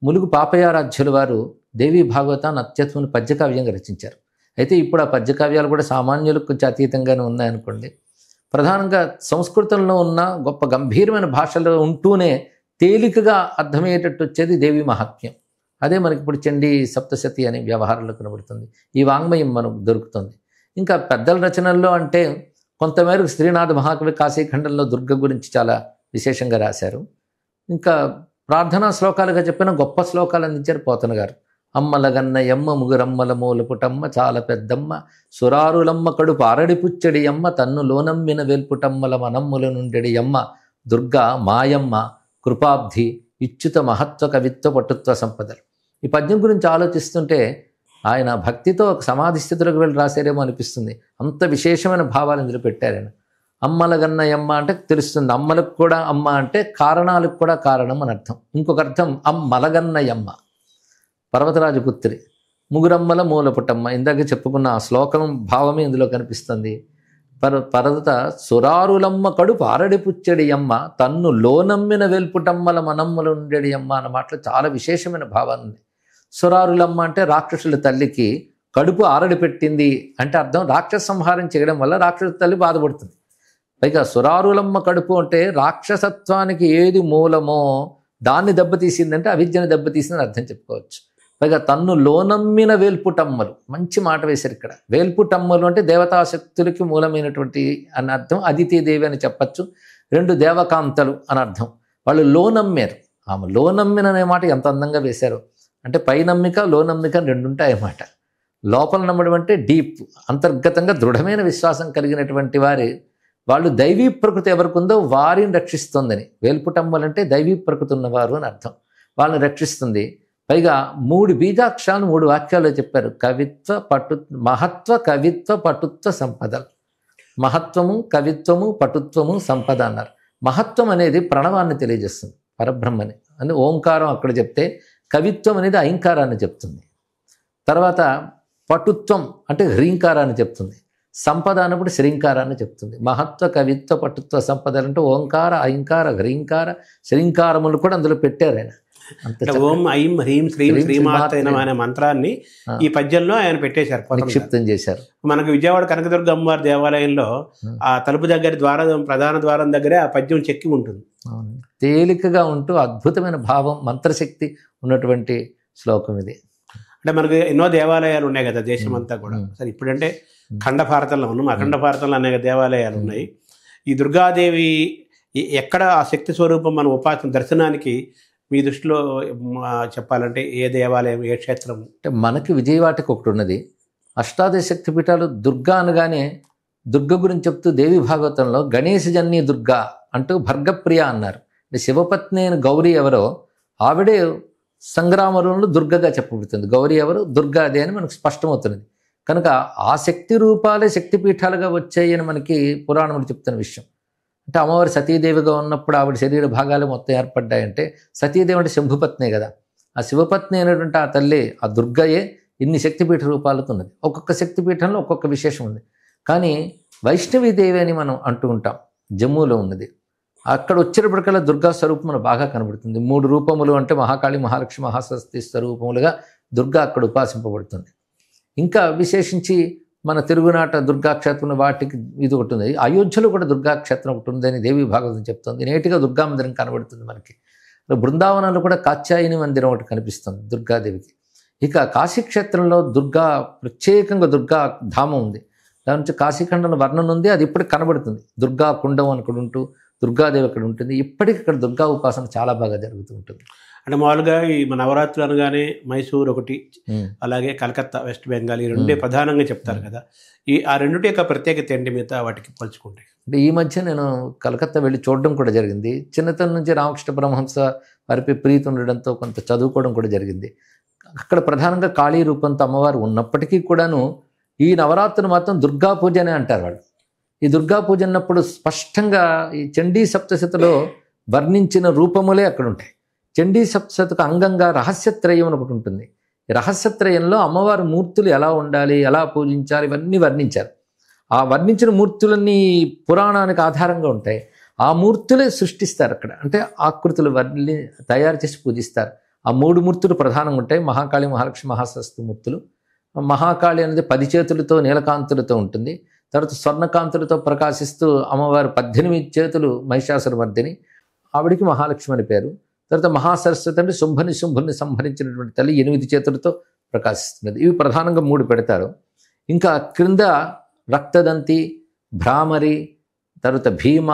ములుగు పాపయారాధ్యుల వారు దేవీ భాగవతాన్ని అత్యద్భుతమైన పద్యకావ్యంగా రచించారు. అయితే ఇప్పుడు ఆ పద్యకావ్యాలు కూడా సామాన్యులకు కొంచెం అతీతంగానే ఉన్నాయనుకోండి. ప్రధానంగా సంస్కృతంలో ఉన్న గొప్ప గంభీరమైన భాషలో ఉంటూనే తేలికగా అర్థమయ్యేటట్టు వచ్చేది దేవి మహాత్మ్యం. అదే మనకి ఇప్పుడు చండీ సప్తశతి అనే వ్యవహారంలో కనబడుతుంది. ఈ వాంగ్మయం మనకు దొరుకుతుంది. ఇంకా పెద్దల రచనల్లో అంటే కొంతమేరకు శ్రీనాథ మహాకవి కాశీఖండంలో దుర్గ గురించి చాలా విశేషంగా రాశారు. ఇంకా ప్రార్థనా శ్లోకాలుగా చెప్పిన గొప్ప శ్లోకాలు అందించారు పోతన గారు. అమ్మలగన్న ఎమ్మ ముగురమ్మల మూలపుటమ్మ చాలా పెద్దమ్మ సురారులమ్మ కడుపు ఆరడి పుచ్చడి అమ్మ తన్ను లోనమ్మిన వేల్పుటమ్మల మనమ్ముల నుండెడి అమ్మ దుర్గా మాయమ్మ కృపాబ్ధి ఇచ్యుత మహత్వ కవిత్వ పటుత్వ సంపదలు. ఈ పద్యం గురించి ఆలోచిస్తుంటే ఆయన భక్తితో ఒక సమాధి స్థితిలోకి వెళ్ళి రాశారేమో అనిపిస్తుంది. అంత విశేషమైన భావాలు ఇందులో పెట్టారు ఆయన. అమ్మలగన్నయమ్మ అంటే తెలుస్తుంది, అమ్మలకు కూడా అమ్మ అంటే కారణాలకు కూడా కారణం అని అర్థం. ఇంకొక అర్థం అమ్మలగన్నయమ్మ పర్వతరాజు పుత్రి, ముగురమ్మల మూలపుటమ్మ. ఇందాక చెప్పుకున్న ఆ శ్లోకం భావమే ఇందులో కనిపిస్తుంది. పర్వత సురారులమ్మ కడుపు ఆరడి పుచ్చడి అమ్మ తన్ను లోనమ్మిన వెల్పుటమ్మల మనమ్మలు ఉండేడి అమ్మ అన్న మాటలు చాలా విశేషమైన భావాన్ని ఉంది. సురారులమ్మ అంటే రాక్షసుల తల్లికి కడుపు ఆరడి పెట్టింది అంటే అర్థం రాక్షస సంహారం చేయడం వల్ల రాక్షస తల్లి బాధపడుతుంది. పైగా సురారులమ్మ కడుపు అంటే రాక్షసత్వానికి ఏది మూలమో దాన్ని దెబ్బతీసిందంటే అవిద్యను దెబ్బతీసిందని అర్థం చెప్పుకోవచ్చు. పైగా తన్ను లోనమ్మిన వేల్పుటమ్మలు, మంచి మాట వేశారు ఇక్కడ. వేల్పుటమ్మలు అంటే దేవతాశక్తులకి మూలమైనటువంటి అని అర్థం. అదితిదేవి అని చెప్పచ్చు. 2 దేవకాంతలు అని అర్థం. వాళ్ళు లోనమ్మారు. ఆమె లోనమ్మిన అనే మాట ఎంత అందంగా వేశారు. అంటే పై నమ్మిక లోనమ్మిక 2 ఉంటాయన్నమాట. లోపల నమ్మడం అంటే డీప్, అంతర్గతంగా దృఢమైన విశ్వాసం కలిగినటువంటి వాళ్ళు దైవీ ప్రకృతి ఎవరికి ఉందో వారిని రక్షిస్తుందని. వేల్పుటమ్మలు అంటే దైవీ ప్రకృతి ఉన్నవారు అని అర్థం. వాళ్ళని రక్షిస్తుంది. పైగా 3 బీజాక్షరాలు 3 వాక్యాల్లో చెప్పారు. కవిత్వ మహత్వ కవిత్వ పటుత్వ సంపదలు. మహత్వము కవిత్వము పటుత్వము సంపద అన్నారు. మహత్వం అనేది ప్రణవాన్ని తెలియజేస్తుంది, పరబ్రహ్మని అని ఓంకారం అక్కడ చెప్తే, కవిత్వం అనేది ఐంకారాన్ని చెప్తుంది. తర్వాత పటుత్వం అంటే హ్రీంకారాన్ని చెప్తుంది. సంపద అన్నప్పుడు శ్రీంకారాన్ని చెప్తుంది. మహత్వ కవిత్వ పటుత్వ సంపదలు అంటే ఓంకార ఐంకార హ్రీంకార శ్రీంకారములు కూడా అందులో పెట్టారు ఆయన. ఓం ఐం హ్రీం శ్రీం శ్రీమాత అనే మంత్రాన్ని ఈ పద్యంలో ఆయన పెట్టేశారు, నిక్షిప్తం చేశారు. మనకు విజయవాడ కనకదుర్గ అమ్మవారి దేవాలయంలో ఆ తలుపు దగ్గర ప్రధాన ద్వారం దగ్గరే ఆ పద్యం చెక్కి ఉంటుంది. తేలికగా ఉంటూ అద్భుతమైన భావం, మంత్రశక్తి ఉన్నటువంటి శ్లోకం ఇది. అంటే మనకు ఎన్నో దేవాలయాలు ఉన్నాయి కదా దేశమంతా కూడా. సరే ఇప్పుడంటే ఖండ భారతంలో ఉన్నాం, అఖండ భారతంలో అనేక దేవాలయాలు ఉన్నాయి. ఈ దుర్గాదేవి ఎక్కడ ఆ శక్తి స్వరూపం మనం ఉపాసన దర్శనానికి మీ దృష్టిలో చెప్పాలంటే ఏ దేవాలయం, ఏ క్షేత్రం? అంటే మనకి విజయవాడకి ఒకటి ఉన్నది. అష్టాదశ శక్తి పీఠాలు. దుర్గా అనగానే దుర్గ గురించి చెప్తూ దేవి భాగవతంలో గణేశ జన్య దుర్గా అంటూ భర్గప్రియ అన్నారు. అంటే శివపత్ని అయిన గౌరీ ఎవరో ఆవిడే సంగ్రామంలో దుర్గగా చెప్పబడుతుంది. గౌరీ ఎవరు, దుర్గాదే అని మనకు స్పష్టమవుతున్నది. కనుక ఆ శక్తి రూపాలే శక్తిపీఠాలుగా వచ్చాయని మనకి పురాణములు చెప్తున్న విషయం. అంటే అమ్మవారి సతీదేవిగా ఉన్నప్పుడు ఆవిడ శరీర భాగాలు మొత్తం ఏర్పడ్డాయంటే సతీదేవి అంటే శంభుపత్నే కదా. ఆ శివపత్ని అయినటువంటి ఆ తల్లి, ఆ దుర్గయే ఇన్ని శక్తిపీఠ రూపాలతో ఉన్నది. ఒక్కొక్క శక్తిపీఠంలో ఒక్కొక్క విశేషం ఉంది. కానీ వైష్ణవీదేవి అని మనం అంటూ ఉంటాం, జమ్మూలో ఉన్నది. అక్కడ వచ్చేటప్పటికల్లా దుర్గా స్వరూపం మనకు బాగా కనబడుతుంది. 3 రూపములు అంటే మహాకాళి, మహాలక్ష్మి, మహాసరస్వతి స్వరూపములుగా దుర్గా అక్కడ ఉపాసింపబడుతుంది. ఇంకా విశేషించి మన తెలుగునాట దుర్గాక్షేత్రం వాటికి ఇది ఒకటి ఉంది. అయోధ్యలో కూడా దుర్గాక్షేత్రం ఒకటి ఉందని దేవి భాగవతం చెప్తుంది. నేటిగా దుర్గా మందిరం కనబడుతుంది మనకి. బృందావనంలో కూడా కాత్యాయని మందిరం ఒకటి కనిపిస్తుంది దుర్గాదేవికి. ఇక కాశీక్షేత్రంలో దుర్గా ప్రత్యేకంగా దుర్గా ధామం ఉంది. దాని నుంచి కాశీఖండంలో వర్ణన ఉంది, అది ఇప్పటికి కనబడుతుంది. దుర్గా కుండం అక్కడ ఉంటూ దుర్గాదేవి అక్కడ ఉంటుంది. ఇప్పటికి అక్కడ దుర్గా ఉపాసన చాలా బాగా జరుగుతూ ఉంటుంది. అంటే మామూలుగా ఈ మన నవరాత్రులు అనగానే మైసూర్ ఒకటి, అలాగే కలకత్తా, వెస్ట్ బెంగాల్, ఈ రెండే ప్రధానంగా చెప్తారు కదా. ఆ రెండిటి యొక్క ప్రత్యేకత ఏంటి మిగతా వాటికి పోల్చుకుంటే? అంటే ఈ మధ్య నేను కలకత్తా వెళ్ళి చూడడం కూడా జరిగింది. చిన్నతనం నుంచి రామకృష్ణ పరమహంస వారిపై ప్రీతి ఉండడంతో కొంత చదువుకోవడం కూడా జరిగింది. అక్కడ ప్రధానంగా కాళీ రూపంతో అమ్మవారు ఉన్నప్పటికీ కూడాను ఈ నవరాత్రులు మాత్రం దుర్గా పూజ అనే అంటారు వాళ్ళు. ఈ దుర్గా పూజ అన్నప్పుడు స్పష్టంగా ఈ చండీ సప్తశతిలో వర్ణించిన రూపములే అక్కడ ఉంటాయి. చండీ సప్తశతికి అంగంగా రహస్యత్రయం అని ఒకటి ఉంటుంది. ఈ రహస్యత్రయంలో అమ్మవారి మూర్తులు ఎలా ఉండాలి, ఎలా పూజించాలి, ఇవన్నీ వర్ణించారు. ఆ వర్ణించిన మూర్తులన్నీ పురాణానికి ఆధారంగా ఉంటాయి. ఆ మూర్తులే సృష్టిస్తారు అక్కడ. అంటే ఆకృతులు తయారు చేసి పూజిస్తారు. ఆ 3 మూర్తులు ప్రధానంగా ఉంటాయి. మహాకాళి, మహాలక్ష్మి, మహాసరస్వతి మూర్తులు. మహాకాళి అనేది 10 చేతులతో నీలకాంతులతో ఉంటుంది. తర్వాత స్వర్ణకాంతులతో ప్రకాశిస్తూ అమ్మవారు 18 చేతులు మహిషాసురమర్దిని, ఆవిడికి మహాలక్ష్మి అని పేరు. తర్వాత మహాసరస్వతి అంటే శుంభుని సంహరించినటువంటి తల్లి 8 చేతులతో ప్రకాశిస్తున్నది. ఇవి ప్రధానంగా 3 పెడతారు. ఇంకా క్రింద రక్తదంతి, భ్రామరి, తర్వాత భీమ,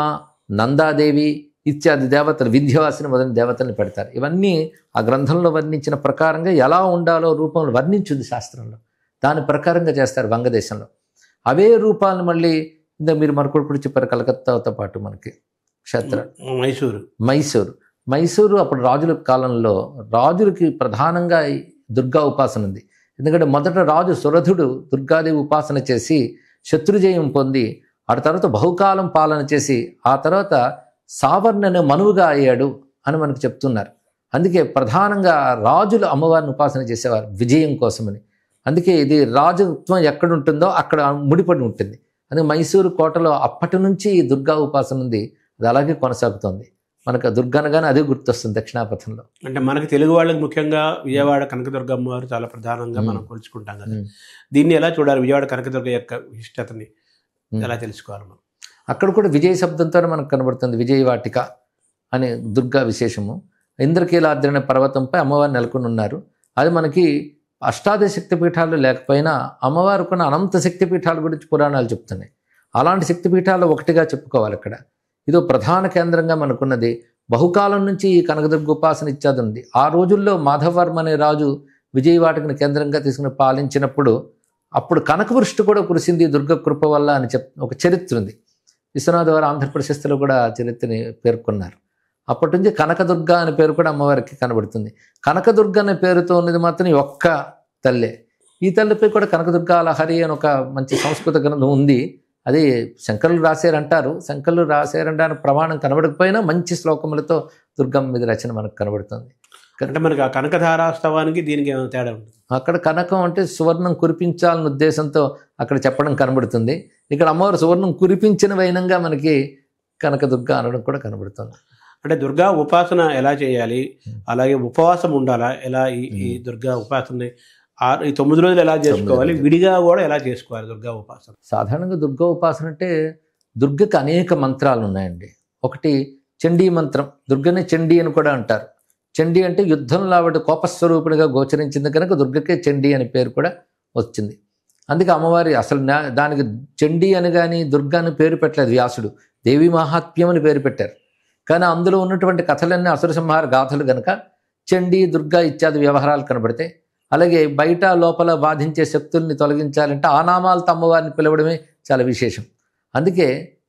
నందాదేవి ఇత్యాది దేవతలు, వింధ్యవాసిని మొదలైన దేవతల్ని పెడతారు. ఇవన్నీ ఆ గ్రంథంలో వర్ణించిన ప్రకారంగా ఎలా ఉండాలో రూపంలో వర్ణించింది శాస్త్రంలో. దాని ప్రకారంగా చేస్తారు వంగదేశంలో. అవే రూపాలను మళ్ళీ ఇంత మీరు మరొకటి చెప్పారు కలకత్తాతో పాటు మనకి మైసూరు అప్పుడు రాజుల కాలంలో రాజులకి ప్రధానంగా దుర్గా ఉపాసన ఉంది. ఎందుకంటే మొదట రాజు సురథుడు దుర్గాదేవి ఉపాసన చేసి శత్రుజయం పొంది ఆ తర్వాత బహుకాలం పాలన చేసి ఆ తర్వాత సావర్ణను మనువుగా అయ్యాడు అని మనకు చెప్తున్నారు. అందుకే ప్రధానంగా రాజులు అమ్మవారిని ఉపాసన చేసేవారు విజయం కోసమని. అందుకే ఇది రాజత్వం ఎక్కడుంటుందో అక్కడ ముడిపడి ఉంటుంది. అందుకే మైసూరు కోటలో అప్పటి నుంచి దుర్గా ఉపాసన ఉంది. అది అలాగే కొనసాగుతోంది. మనకు దుర్గనగానే అదే గుర్తొస్తుంది దక్షిణాపథంలో. అంటే మనకి తెలుగు వాళ్ళకి ముఖ్యంగా విజయవాడ కనకదుర్గ అమ్మవారు చాలా ప్రధానంగా మనం కొలుచుకుంటాం కదా. దీన్ని ఎలా చూడాలి? విజయవాడ కనకదుర్గ యొక్క విశిష్టతని ఎలా తెలుసుకోవాలి మనం? అక్కడ కూడా విజయ శబ్దంతోనే మనకు కనబడుతుంది. విజయవాటిక అనే దుర్గా విశేషము. ఇంద్రకీలాద్రి అనే పర్వతంపై అమ్మవారు నెలకొని ఉన్నారు. అది మనకి అష్టాదశ శక్తిపీఠాలు లేకపోయినా అమ్మవారు కొన్ని అనంత శక్తిపీఠాల గురించి పురాణాలు చెప్తున్నాయి. అలాంటి శక్తిపీఠాలు ఒకటిగా చెప్పుకోవాలి అక్కడ. ఇదో ప్రధాన కేంద్రంగా మనకున్నది. బహుకాలం నుంచి ఈ కనకదుర్గ ఉపాసన ఇత్యాది ఉంది. ఆ రోజుల్లో మాధవర్మ అనే రాజు విజయవాటికను కేంద్రంగా తీసుకుని పాలించినప్పుడు అప్పుడు కనకవృష్టి కూడా కురిసింది దుర్గ కృప వల్ల అని ఒక చరిత్ర ఉంది. విశ్వనాథ్ వారు ఆంధ్రప్రశస్తిలో కూడా చరిత్రని పేర్కొన్నారు. అప్పటి నుంచి కనకదుర్గ అనే పేరు కూడా అమ్మవారికి కనబడుతుంది. కనకదుర్గ అనే పేరుతో ఉన్నది మాత్రం ఒక్క తల్లే. ఈ తల్లిపై కూడా కనకదుర్గ లహరి అని ఒక మంచి సంస్కృత గ్రంథం ఉంది. అది శంకరులు రాశారంటారు. శంకరులు రాశారంటారు ప్రమాణం కనబడకపోయినా మంచి శ్లోకములతో దుర్గమ్మ మీద రచన మనకు కనబడుతుంది. అంటే మనకి ఆ కనకధారాస్తవానికి దీనికి ఏమైనా తేడా ఉంటుంది? అక్కడ కనకం అంటే సువర్ణం కురిపించాలన్న ఉద్దేశంతో అక్కడ చెప్పడం కనబడుతుంది. ఇక్కడ అమ్మవారు సువర్ణం కురిపించిన వైనంగా మనకి కనకదుర్గ అనడం కూడా కనబడుతుంది. అంటే దుర్గా ఉపాసన ఎలా చేయాలి, అలాగే ఉపవాసం ఉండాలా, ఎలా ఈ దుర్గా ఉపాసన ఈ 9 రోజులు ఎలా చేసుకోవాలి, విడిగా కూడా ఎలా చేసుకోవాలి దుర్గా ఉపాసన? సాధారణంగా దుర్గా ఉపాసన అంటే దుర్గకి అనేక మంత్రాలు ఉన్నాయండి. ఒకటి చండీ మంత్రం. దుర్గని చండీ అని కూడా అంటారు. చండీ అంటే యుద్ధంలో ఆవిడ కోపస్వరూపిణిగా గోచరించింది కనుక దుర్గకే చండీ అనే పేరు కూడా వచ్చింది. అందుకే అమ్మవారి అసలు దానికి చండీ అని కానీ దుర్గా అని పేరు పెట్టలేదు వ్యాసుడు. దేవి మహాత్మ్యం అని పేరు పెట్టారు. కానీ అందులో ఉన్నటువంటి కథలన్నీ అసుర సంహార గాథలు కనుక చండీ, దుర్గా ఇత్యాది వ్యవహారాలు కనబడతాయి. అలాగే బయట లోపల బాధించే శక్తుల్ని తొలగించాలంటే ఆ నామాలతో అమ్మవారిని పిలవడమే చాలా విశేషం. అందుకే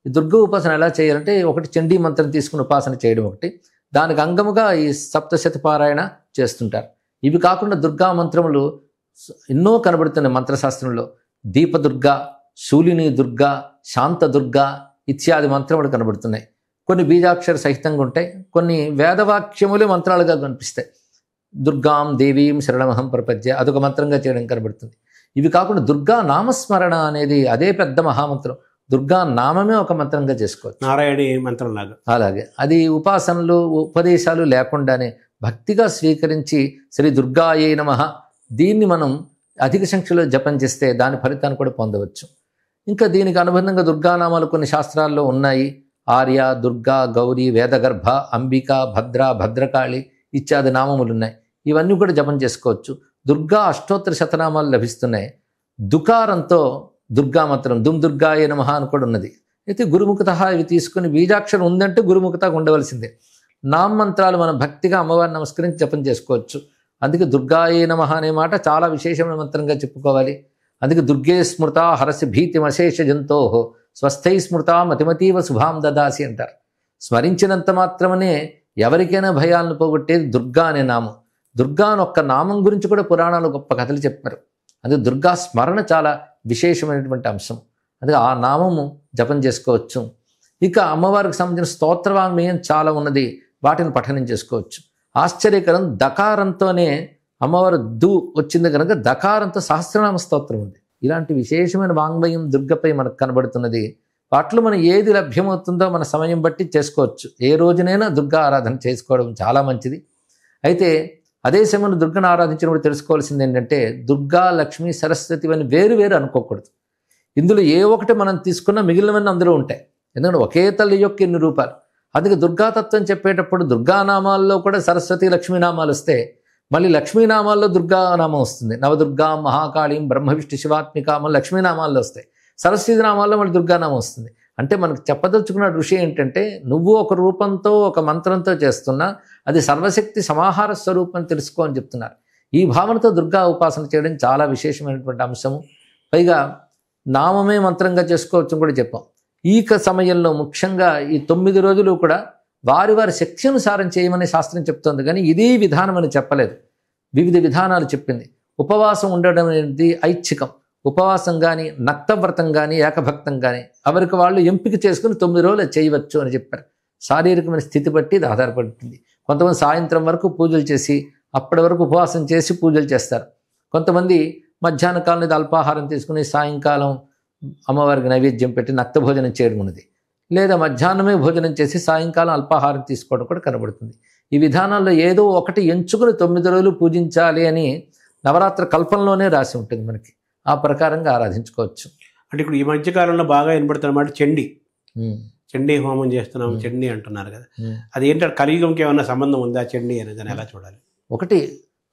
ఈ దుర్గ ఉపాసన ఎలా చేయాలంటే ఒకటి చండీ మంత్రం తీసుకుని ఉపాసన చేయడం ఒకటి, దానికి అంగముగా ఈ సప్తశతి పారాయణ చేస్తుంటారు. ఇవి కాకుండా దుర్గా మంత్రములు ఎన్నో కనబడుతున్నాయి మంత్రశాస్త్రంలో. దీపదుర్గా, శూలిని దుర్గా, శాంత దుర్గా ఇత్యాది మంత్రములు కనబడుతున్నాయి. కొన్ని బీజాక్షర సహితంగా ఉంటాయి, కొన్ని వేదవాక్యములే మంత్రాలుగా కనిపిస్తాయి. దుర్గాం దేవీం శరణమహం ప్రపద్య అదొక మంత్రంగా చేయడం కనబడుతుంది. ఇవి కాకుండా దుర్గా నామస్మరణ అనేది అదే పెద్ద మహామంత్రం. దుర్గా నామమే ఒక మంత్రంగా చేసుకోవచ్చు, నారాయణి మంత్రం లాగా. అలాగే అది ఉపాసనలు ఉపదేశాలు లేకుండానే భక్తిగా స్వీకరించి శ్రీ దుర్గాయే నమః దీన్ని మనం అధిక సంఖ్యలో జపం చేస్తే దాని ఫలితాన్ని కూడా పొందవచ్చు. ఇంకా దీనికి అనుబంధంగా దుర్గానామాలు కొన్ని శాస్త్రాల్లో ఉన్నాయి. ఆర్య, దుర్గా, గౌరీ, వేదగర్భ, అంబిక, భద్ర, భద్రకాళి ఇత్యాది నామములు ఉన్నాయి. ఇవన్నీ కూడా జపం చేసుకోవచ్చు. దుర్గా అష్టోత్తర శతనామాలు లభిస్తున్నాయి. దుకారంతో దుర్గా మంత్రం దుమ్ దుర్గాయ నమః అని కూడా ఉన్నది. అయితే గురుముఖత ఇవి తీసుకుని బీజాక్షరం ఉందంటే గురుముఖత ఉండవలసిందే, నామమంత్రాలు మనం భక్తిగా అమ్మవారిని నమస్కరించి జపం చేసుకోవచ్చు. అందుకే దుర్గాయే నమః అనే మాట చాలా విశేషమైన మంత్రంగా చెప్పుకోవాలి. అందుకే దుర్గే స్మృత హరసి భీతిమశేష జంతో స్వస్థై స్మృత మతిమతీవ శుభాం దదాసి అంటారు. స్మరించినంత మాత్రమనే ఎవరికైనా భయాలను పోగొట్టేది దుర్గా అనే నామం. దుర్గా అని ఒక్క నామం గురించి కూడా పురాణాలు గొప్ప కథలు చెప్పారు. అందుకే దుర్గా స్మరణ చాలా విశేషమైనటువంటి అంశం. అందుకే ఆ నామము జపం చేసుకోవచ్చు. ఇక అమ్మవారికి సంబంధించిన స్తోత్రవాంగ్మయం చాలా ఉన్నది, వాటిని పఠనం చేసుకోవచ్చు. ఆశ్చర్యకరం, దకారంతోనే అమ్మవారు వచ్చింది కనుక దకారంతో సహస్రనామ స్తోత్రం ఉంది. ఇలాంటి విశేషమైన వాంగ్మయం దుర్గపై మనకు కనబడుతున్నది. వాటిలో మనం ఏది లభ్యమవుతుందో మన సమయం బట్టి చేసుకోవచ్చు. ఏ రోజునైనా దుర్గా ఆరాధన చేసుకోవడం చాలా మంచిది. అయితే అదే సమయంలో దుర్గను ఆరాధించినప్పుడు తెలుసుకోవాల్సింది ఏంటంటే దుర్గా, లక్ష్మి, సరస్వతి అని వేరు వేరు అనుకోకూడదు. ఇందులో ఏ ఒకటి మనం తీసుకున్నా మిగిలినవన్నీ అందులో ఉంటాయి. ఎందుకంటే ఒకే తల్లి యొక్క ఎన్ని రూపాలు. అందుకే దుర్గాతత్వం చెప్పేటప్పుడు దుర్గానామాల్లో కూడా సరస్వతి, లక్ష్మీనామాలు వస్తే మళ్ళీ లక్ష్మీనామాల్లో దుర్గానామం వస్తుంది. నవదుర్గా, మహాకాళీం, బ్రహ్మ విష్ణు శివాత్మికామం లక్ష్మీనామాల్లో వస్తాయి. సరస్వతి నామాల్లో మళ్ళీ దుర్గానామం వస్తుంది. అంటే మనకు చెప్పదలుచుకున్న ఋషి ఏంటంటే నువ్వు ఒక రూపంతో ఒక మంత్రంతో చేస్తున్నా అది సర్వశక్తి సమాహార స్వరూపం తెలుసుకో అని చెప్తున్నారు. ఈ భావనతో దుర్గా ఉపాసన చేయడం చాలా విశేషమైనటువంటి అంశము. పైగా నామమే మంత్రంగా చేసుకోవచ్చు కూడా చెప్పాం. ఈ సమయంలో ముఖ్యంగా ఈ 9 రోజులు కూడా వారి వారి శక్తి అనుసారం చేయమని శాస్త్రం చెప్తోంది, కానీ ఇదే విధానం అని చెప్పలేదు. వివిధ విధానాలు చెప్పింది. ఉపవాసం ఉండడం అనేది ఐచ్ఛికం. ఉపవాసం కానీ, నక్తవ్రతం కానీ, ఏకభక్తం కానీ ఎవరికి వాళ్ళు ఎంపిక చేసుకుని 9 రోజులు చేయవచ్చు అని చెప్పారు. శారీరకమైన స్థితి బట్టి ఇది ఆధారపడుతుంది. కొంతమంది సాయంత్రం వరకు పూజలు చేసి అప్పటి వరకు ఉపవాసం చేసి పూజలు చేస్తారు. కొంతమంది మధ్యాహ్న కాలం ఇది అల్పాహారం తీసుకుని సాయంకాలం అమ్మవారికి నైవేద్యం పెట్టి నక్త భోజనం చేయడం ఉన్నది. లేదా మధ్యాహ్నమే భోజనం చేసి సాయంకాలం అల్పాహారం తీసుకోవడం కూడా కనబడుతుంది. ఈ విధానాల్లో ఏదో ఒకటి ఎంచుకుని 9 రోజులు పూజించాలి అని నవరాత్రి కల్పంలోనే రాసి ఉంటుంది మనకి. ఆ ప్రకారంగా ఆరాధించుకోవచ్చు. అంటే ఇప్పుడు ఈ మధ్యకాలంలో బాగా వినపడుతున్నమాట చండీ హోమం చేస్తున్నాం, చండీ అంటున్నారు కదా, అది ఏంటంటే కలియుగంకి ఏమన్నా సంబంధం ఉందా చండీ అనేది ఎలా చూడాలి? ఒకటి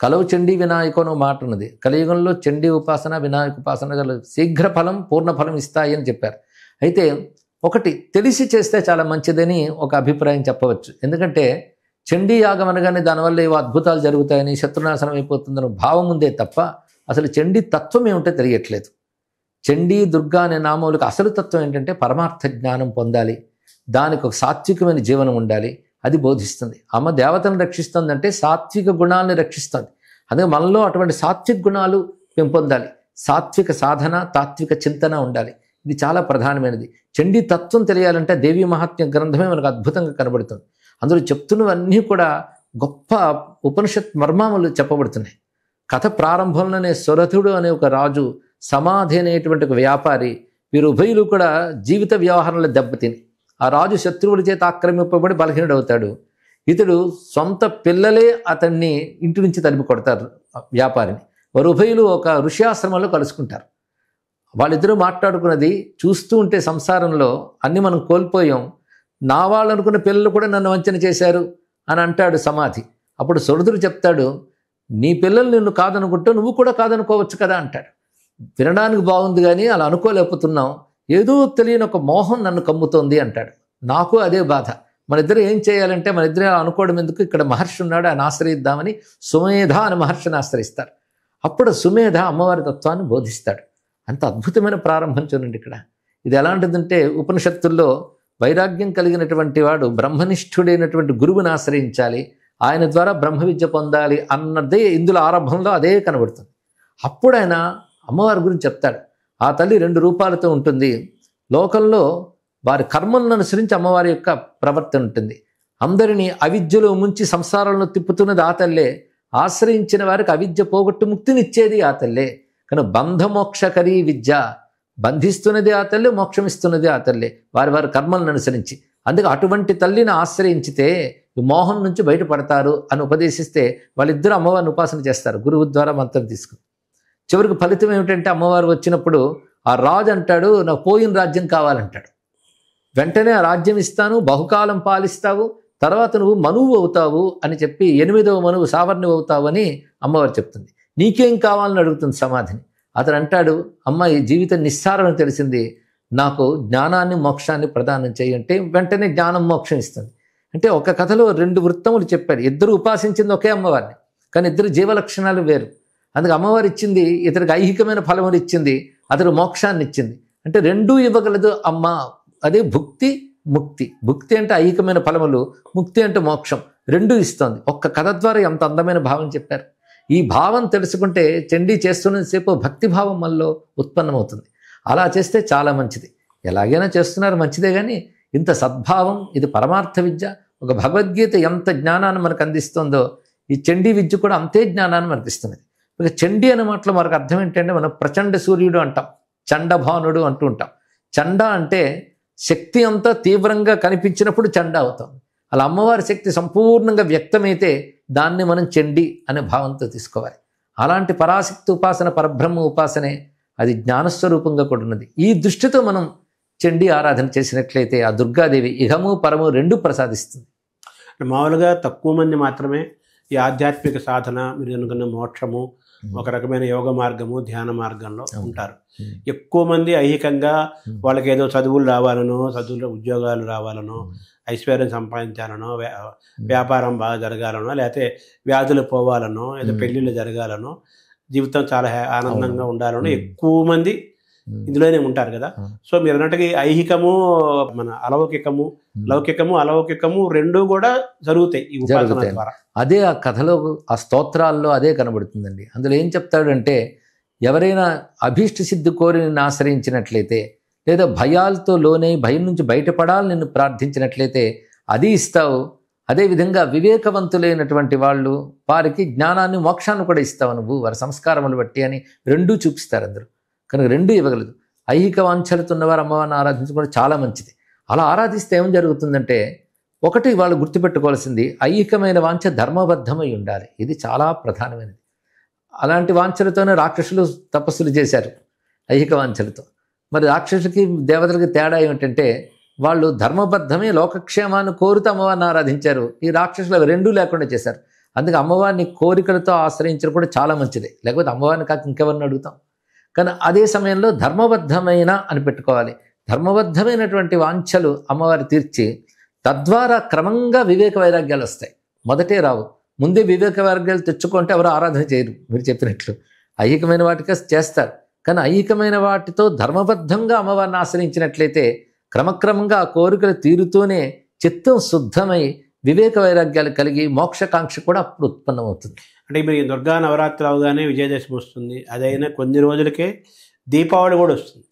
కలవు చండీ వినాయకు అనే మాట ఉన్నది. కలియుగంలో చండీ ఉపాసన, వినాయక ఉపాసన శీఘ్ర ఫలం, పూర్ణ ఫలం ఇస్తాయి అని చెప్పారు. అయితే ఒకటి తెలిసి చేస్తే చాలా మంచిదని ఒక అభిప్రాయం చెప్పవచ్చు. ఎందుకంటే చండీ యాగం అనగానే దానివల్ల ఏవో అద్భుతాలు జరుగుతాయని, శత్రునాశనం అయిపోతుందని భావం ఉందే తప్ప అసలు చండీ తత్వం ఏమిటో తెలియట్లేదు. చండీ, దుర్గా అనే నామములకు అసలు తత్వం ఏంటంటే పరమార్థ జ్ఞానం పొందాలి, దానికి ఒక సాత్వికమైన జీవనం ఉండాలి, అది బోధిస్తుంది. అమ్మ దేవతను రక్షిస్తుందంటే సాత్విక గుణాలను రక్షిస్తుంది. అందుకే మనలో అటువంటి సాత్విక గుణాలు పెంపొందాలి. సాత్విక సాధన, తాత్విక చింతన ఉండాలి. ఇది చాలా ప్రధానమైనది. చండీ తత్వం తెలియాలంటే దేవీ మహాత్మ్య గ్రంథమే మనకు అద్భుతంగా కనబడుతుంది. అందులో చెప్తున్నవన్నీ కూడా గొప్ప ఉపనిషత్ మర్మాములు చెప్పబడుతున్నాయి. కథ ప్రారంభంలోనే సురథుడు అనే ఒక రాజు, సమాధి అనేటువంటి ఒక వ్యాపారి, వీరు ఉభయులు కూడా జీవిత వ్యవహారంలో దెబ్బతిని ఆ రాజు శత్రువుల చేత ఆక్రమింపబడి బలహీనుడవుతాడు. ఇతడు సొంత పిల్లలే అతన్ని ఇంటి నుంచి తరిమి కొడతారు వ్యాపారిని. వారు ఉభయులు ఒక ఋషి ఆశ్రమంలో కలుసుకుంటారు. వాళ్ళిద్దరూ మాట్లాడుకున్నది చూస్తూ ఉంటే సంసారంలో అన్ని మనం కోల్పోయాం, నా వాళ్ళు అనుకున్న పిల్లలు కూడా నన్ను వంచన చేశారు అని అంటాడు సమాధి. అప్పుడు సురథుడు చెప్తాడు, నీ పిల్లలు నిన్ను కాదనుకుంటే నువ్వు కూడా కాదనుకోవచ్చు కదా అంటాడు. వినడానికి బాగుంది కానీ అలా అనుకోలేకపోతున్నాం, ఏదో తెలియని ఒక మోహం నన్ను కమ్ముతోంది అంటాడు. నాకు అదే బాధ. మన ఇద్దరు ఏం చేయాలంటే మన ఇద్దరు అనుకోవడం ఎందుకు, ఇక్కడ మహర్షి ఉన్నాడు ఆయన ఆశ్రయిద్దామని సుమేధ అని మహర్షిని ఆశ్రయిస్తారు. అప్పుడు సుమేధ అమ్మవారి తత్వాన్ని బోధిస్తాడు. అంత అద్భుతమైన ప్రారంభం చూడండి ఇక్కడ. ఇది ఎలాంటిదంటే ఉపనిషత్తుల్లో వైరాగ్యం కలిగినటువంటి వాడు బ్రహ్మనిష్ఠుడైనటువంటి గురువుని ఆశ్రయించాలి, ఆయన ద్వారా బ్రహ్మ విద్య పొందాలి అన్నదే ఇందులో ఆరంభంలో అదే కనబడుతుంది. అప్పుడు ఆయన అమ్మవారి గురించి చెప్తాడు. ఆ తల్లి 2 రూపాలతో ఉంటుంది. లోకంలో వారి కర్మలను అనుసరించి అమ్మవారి యొక్క ప్రవర్తన ఉంటుంది. అందరినీ అవిద్యలో ముంచి సంసారంలో తిప్పుతున్నది ఆ తల్లే. ఆశ్రయించిన వారికి అవిద్య పోగొట్టు ముక్తినిచ్చేది ఆ తల్లే. కానీ బంధమోక్షకరీ విద్య, బంధిస్తున్నది ఆ తల్లి, మోక్షం ఇస్తున్నది ఆ తల్లి, వారి వారి కర్మలను అనుసరించి. అందుకే అటువంటి తల్లిని ఆశ్రయించితే మోహం నుంచి బయటపడతారు అని ఉపదేశిస్తే వాళ్ళిద్దరూ అమ్మవారిని ఉపాసన చేస్తారు గురువు ద్వారా మంత్రం తీసుకుని. చివరికి ఫలితం ఏమిటంటే అమ్మవారు వచ్చినప్పుడు ఆ రాజు అంటాడు, నాకు పోయిన రాజ్యం కావాలంటాడు. వెంటనే ఆ రాజ్యం ఇస్తాను, బహుకాలం పాలిస్తావు, తర్వాత నువ్వు మనువు అవుతావు అని చెప్పి 8వ మనువు సావర్ణి అవుతావు అని అమ్మవారు చెప్తుంది. నీకేం కావాలని అడుగుతుంది సమాధిని. అతను అంటాడు, అమ్మ ఈ జీవితం నిస్సారం తెలిసింది, నాకు జ్ఞానాన్ని మోక్షాన్ని ప్రదానం చేయంటే వెంటనే జ్ఞానం మోక్షం ఇస్తుంది. అంటే ఒక కథలో 2 వృత్తములు చెప్పాడు. ఇద్దరు ఉపాసించింది ఒకే అమ్మవారిని, కానీ ఇద్దరు జీవ లక్షణాలు వేరు. అందుకే అమ్మవారు ఇచ్చింది ఇతనికి ఐహికమైన ఫలములు ఇచ్చింది, అతడు మోక్షాన్ని ఇచ్చింది. అంటే రెండూ ఇవ్వగలదు అమ్మ. అదే భుక్తి ముక్తి. భుక్తి అంటే ఐహికమైన ఫలములు, ముక్తి అంటే మోక్షం, రెండూ ఇస్తోంది. ఒక్క కథ ద్వారా ఎంత అందమైన భావం చెప్పారు. ఈ భావం తెలుసుకుంటే చండీ చేస్తున్నంతసేపు భక్తిభావం మనలో ఉత్పన్నమవుతుంది. అలా చేస్తే చాలా మంచిది. ఎలాగైనా చేస్తున్నారు మంచిదే, కానీ ఇంత సద్భావం, ఇది పరమార్థ విద్య. ఒక భగవద్గీత ఎంత జ్ఞానాన్ని మనకు అందిస్తుందో ఈ చండీ విద్య కూడా అంతే జ్ఞానాన్ని మనకి ఇస్తున్నది. ఇక చండీ అనే మాటలో మనకు అర్థం ఏంటంటే, మనం ప్రచండ సూర్యుడు అంటాం, చండభానుడు అంటూ ఉంటాం. చండ అంటే శక్తి అంతా తీవ్రంగా కనిపించినప్పుడు చండ అవుతాం. అలా అమ్మవారి శక్తి సంపూర్ణంగా వ్యక్తమైతే దాన్ని మనం చండీ అనే భావంతో తీసుకోవాలి. అలాంటి పరాశక్తి ఉపాసన, పరబ్రహ్మ ఉపాసనే, అది జ్ఞానస్వరూపంగా కూడా ఉన్నది. ఈ దృష్టితో మనం చండీ ఆరాధన చేసినట్లయితే ఆ దుర్గాదేవి ఇహము పరము రెండు ప్రసాదిస్తుంది. మామూలుగా తక్కువ మంది మాత్రమే ఈ ఆధ్యాత్మిక సాధన, మీరు అనుకున్న మోక్షము, ఒక రకమైన యోగ మార్గము, ధ్యాన మార్గంలో ఉంటారు. ఎక్కువ మంది ఐహికంగా వాళ్ళకి ఏదో చదువులు రావాలనో, చదువులో ఉద్యోగాలు రావాలనో, ఐశ్వర్యం సంపాదించాలనో, వ్యాపారం బాగా జరగాలనో, లేకపోతే వ్యాధులు పోవాలనో, ఏదో పెళ్ళిళ్ళు జరగాలనో, జీవితం చాలా ఆనందంగా ఉండాలనో ఎక్కువ మంది ఇందులోనే ఉంటారు కదా. సో మీరు అన్నట్టుగా ఐహికము, మన అలౌకికము, లౌకికము, అలౌకికము రెండూ కూడా జరుగుతాయి ఈ ఉపాసన ద్వారా. అదే ఆ కథలో, ఆ స్తోత్రాల్లో అదే కనబడుతుందండి. అందులో ఏం చెప్తాడంటే, ఎవరైనా అభీష్ట సిద్ధి కోరి నిన్ను ఆశ్రయించినట్లయితే, లేదా భయాలతో లోనై భయం నుంచి బయటపడాలని నిన్ను ప్రార్థించినట్లయితే అది ఇస్తావు. అదేవిధంగా వివేకవంతులైనటువంటి వాళ్ళు, వారికి జ్ఞానాన్ని, మోక్షాన్ని కూడా ఇస్తావు నువ్వు వారి సంస్కారములు బట్టి అని రెండూ చూపిస్తారు అందరూ. కనుక రెండూ ఇవ్వగలదు. ఐహిక వాంఛలతో ఉన్నవారు అమ్మవారిని ఆరాధించుకోవడం చాలా మంచిది. అలా ఆరాధిస్తే ఏం జరుగుతుందంటే, ఒకటి వాళ్ళు గుర్తుపెట్టుకోవాల్సింది, ఐహికమైన వాంఛ ధర్మబద్ధమై ఉండాలి. ఇది చాలా ప్రధానమైనది. అలాంటి వాంఛలతోనే రాక్షసులు తపస్సులు చేశారు, ఐహిక వాంఛలతో. మరి రాక్షసులకి దేవతలకి తేడా ఏమిటంటే, వాళ్ళు ధర్మబద్ధమే లోకక్షేమాన్ని కోరుతూ అమ్మవారిని ఆరాధించారు. ఈ రాక్షసులు రెండూ లేకుండా చేశారు. అందుకే అమ్మవారిని కోరికలతో ఆశ్రయించడం కూడా చాలా మంచిది. లేకపోతే అమ్మవారిని కాక ఇంకెవరిని అడుగుతాం. కానీ అదే సమయంలో ధర్మబద్ధమైన అని పెట్టుకోవాలి. ధర్మబద్ధమైనటువంటి వాంఛలు అమ్మవారి తీర్చి, తద్వారా క్రమంగా వివేక వైరాగ్యాలు వస్తాయి. మొదటే రావు, ముందే వివేక వైరాగ్యాలు తెచ్చుకుంటే ఎవరు ఆరాధన చేయరు. మీరు చెప్పినట్లు ఐహికమైన వాటికి చేస్తారు, కానీ ఐహికమైన వాటితో ధర్మబద్ధంగా అమ్మవారిని ఆశ్రయించినట్లయితే క్రమక్రమంగా ఆ కోరికలు తీరుతూనే చిత్తం శుద్ధమై వివేక వైరాగ్యాలు కలిగి మోక్షకాంక్ష కూడా అప్పుడు ఉత్పన్నమవుతుంది. అంటే మీరు దుర్గా నవరాత్రి అవగానే విజయదశమి వస్తుంది, అదైనా కొన్ని రోజులకే దీపావళి కూడా వస్తుంది.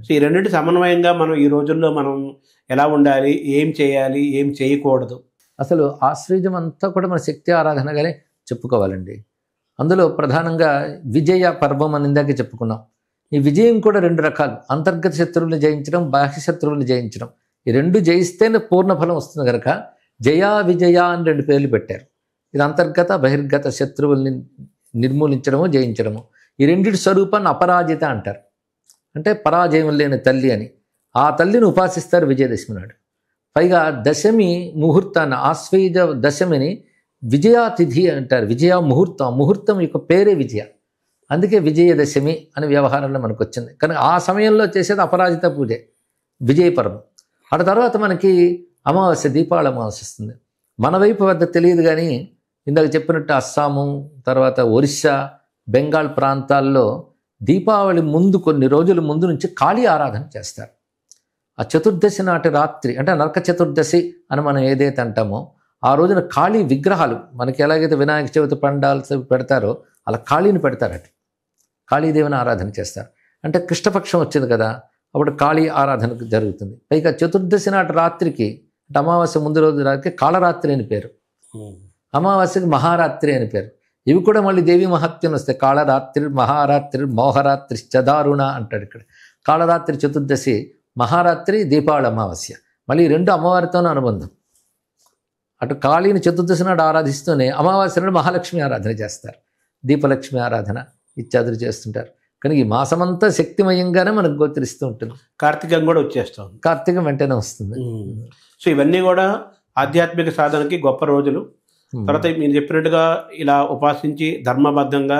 సో ఈ రెండింటి సమన్వయంగా మనం ఈ రోజుల్లో మనం ఎలా ఉండాలి, ఏం చేయాలి, ఏం చేయకూడదు, అసలు ఆశ్రయం అంతా కూడా మన శక్తి ఆరాధనగానే చెప్పుకోవాలండి. అందులో ప్రధానంగా విజయ పర్వం అని ఇందాకే చెప్పుకున్నాం. ఈ విజయం కూడా 2 రకాలు, అంతర్గత శత్రువులను జయించడం, బాహ్య శత్రువులను జయించడం. ఈ 2 జయిస్తేనే పూర్ణ ఫలం వస్తుంది కనుక జయా విజయ అని 2 పేర్లు పెట్టారు. ఇది అంతర్గత బహిర్గత శత్రువుల్ని నిర్మూలించడము, జయించడము. ఈ రెండింటి స్వరూపాన్ని అపరాజిత అంటారు. అంటే పరాజయం లేని తల్లి అని. ఆ తల్లిని ఉపాసిస్తారు విజయదశమి నాడు. పైగా దశమి ముహూర్తాన్ని, ఆశ్వయుజ దశమిని విజయాతిథి అంటారు. విజయ ముహూర్తం, ముహూర్తం యొక్క పేరే విజయ. అందుకే విజయదశమి అనే వ్యవహారంలో మనకు వచ్చింది. కానీ ఆ సమయంలో చేసేది అపరాజిత పూజే, విజయపర్వం. ఆ తర్వాత మనకి అమావాస్య, దీపావళి అమావాస్య వస్తుంది. మన వైపు వద్ద తెలియదు, కానీ ఇందాక చెప్పినట్టు అస్సాము, తర్వాత ఒరిస్సా, బెంగాల్ ప్రాంతాల్లో దీపావళి ముందు కొన్ని రోజుల ముందు నుంచి కాళీ ఆరాధన చేస్తారు. ఆ చతుర్దశి నాటి రాత్రి, అంటే నరక చతుర్దశి అని మనం ఏదైతే అంటామో, ఆ రోజున కాళీ విగ్రహాలు, మనకి ఎలాగైతే వినాయక చవితి పండాల్సి పెడతారో అలా కాళీని పెడతారట. కాళీదేవిని ఆరాధన చేస్తారు. అంటే కృష్ణపక్షం వచ్చింది కదా, అప్పుడు కాళీ ఆరాధన జరుగుతుంది. పైగా చతుర్దశి నాటి రాత్రికి, అంటే అమావాస్య ముందు రోజు రాత్రికి కాళరాత్రి అని పేరు, అమావాస్యకి మహారాత్రి అని పేరు. ఇవి కూడా మళ్ళీ దేవి మహత్యం వస్తాయి. కాళరాత్రి, మహారాత్రి, మోహరాత్రి, చదారుణ అంటాడు ఇక్కడ. కాళరాత్రి చతుర్దశి, మహారాత్రి దీపావళి అమావాస్య, మళ్ళీ 2 అమ్మవారితోనే అనుబంధం. అటు కాళీని చతుర్దశి నాడు ఆరాధిస్తూనే అమావాస్య నాడు మహాలక్ష్మి ఆరాధన చేస్తారు, దీపలక్ష్మి ఆరాధన ఇత్యాదులు చేస్తుంటారు. కానీ ఈ మాసమంతా శక్తిమయంగానే మనకు గోచరిస్తూ ఉంటుంది. కార్తీకం కూడా వచ్చేస్తాం, కార్తీకం వెంటనే వస్తుంది. సో ఇవన్నీ కూడా ఆధ్యాత్మిక సాధనకి గొప్ప రోజులు. తర్వాత మీరు చెప్పినట్టుగా ఇలా ఉపాసించి ధర్మబద్ధంగా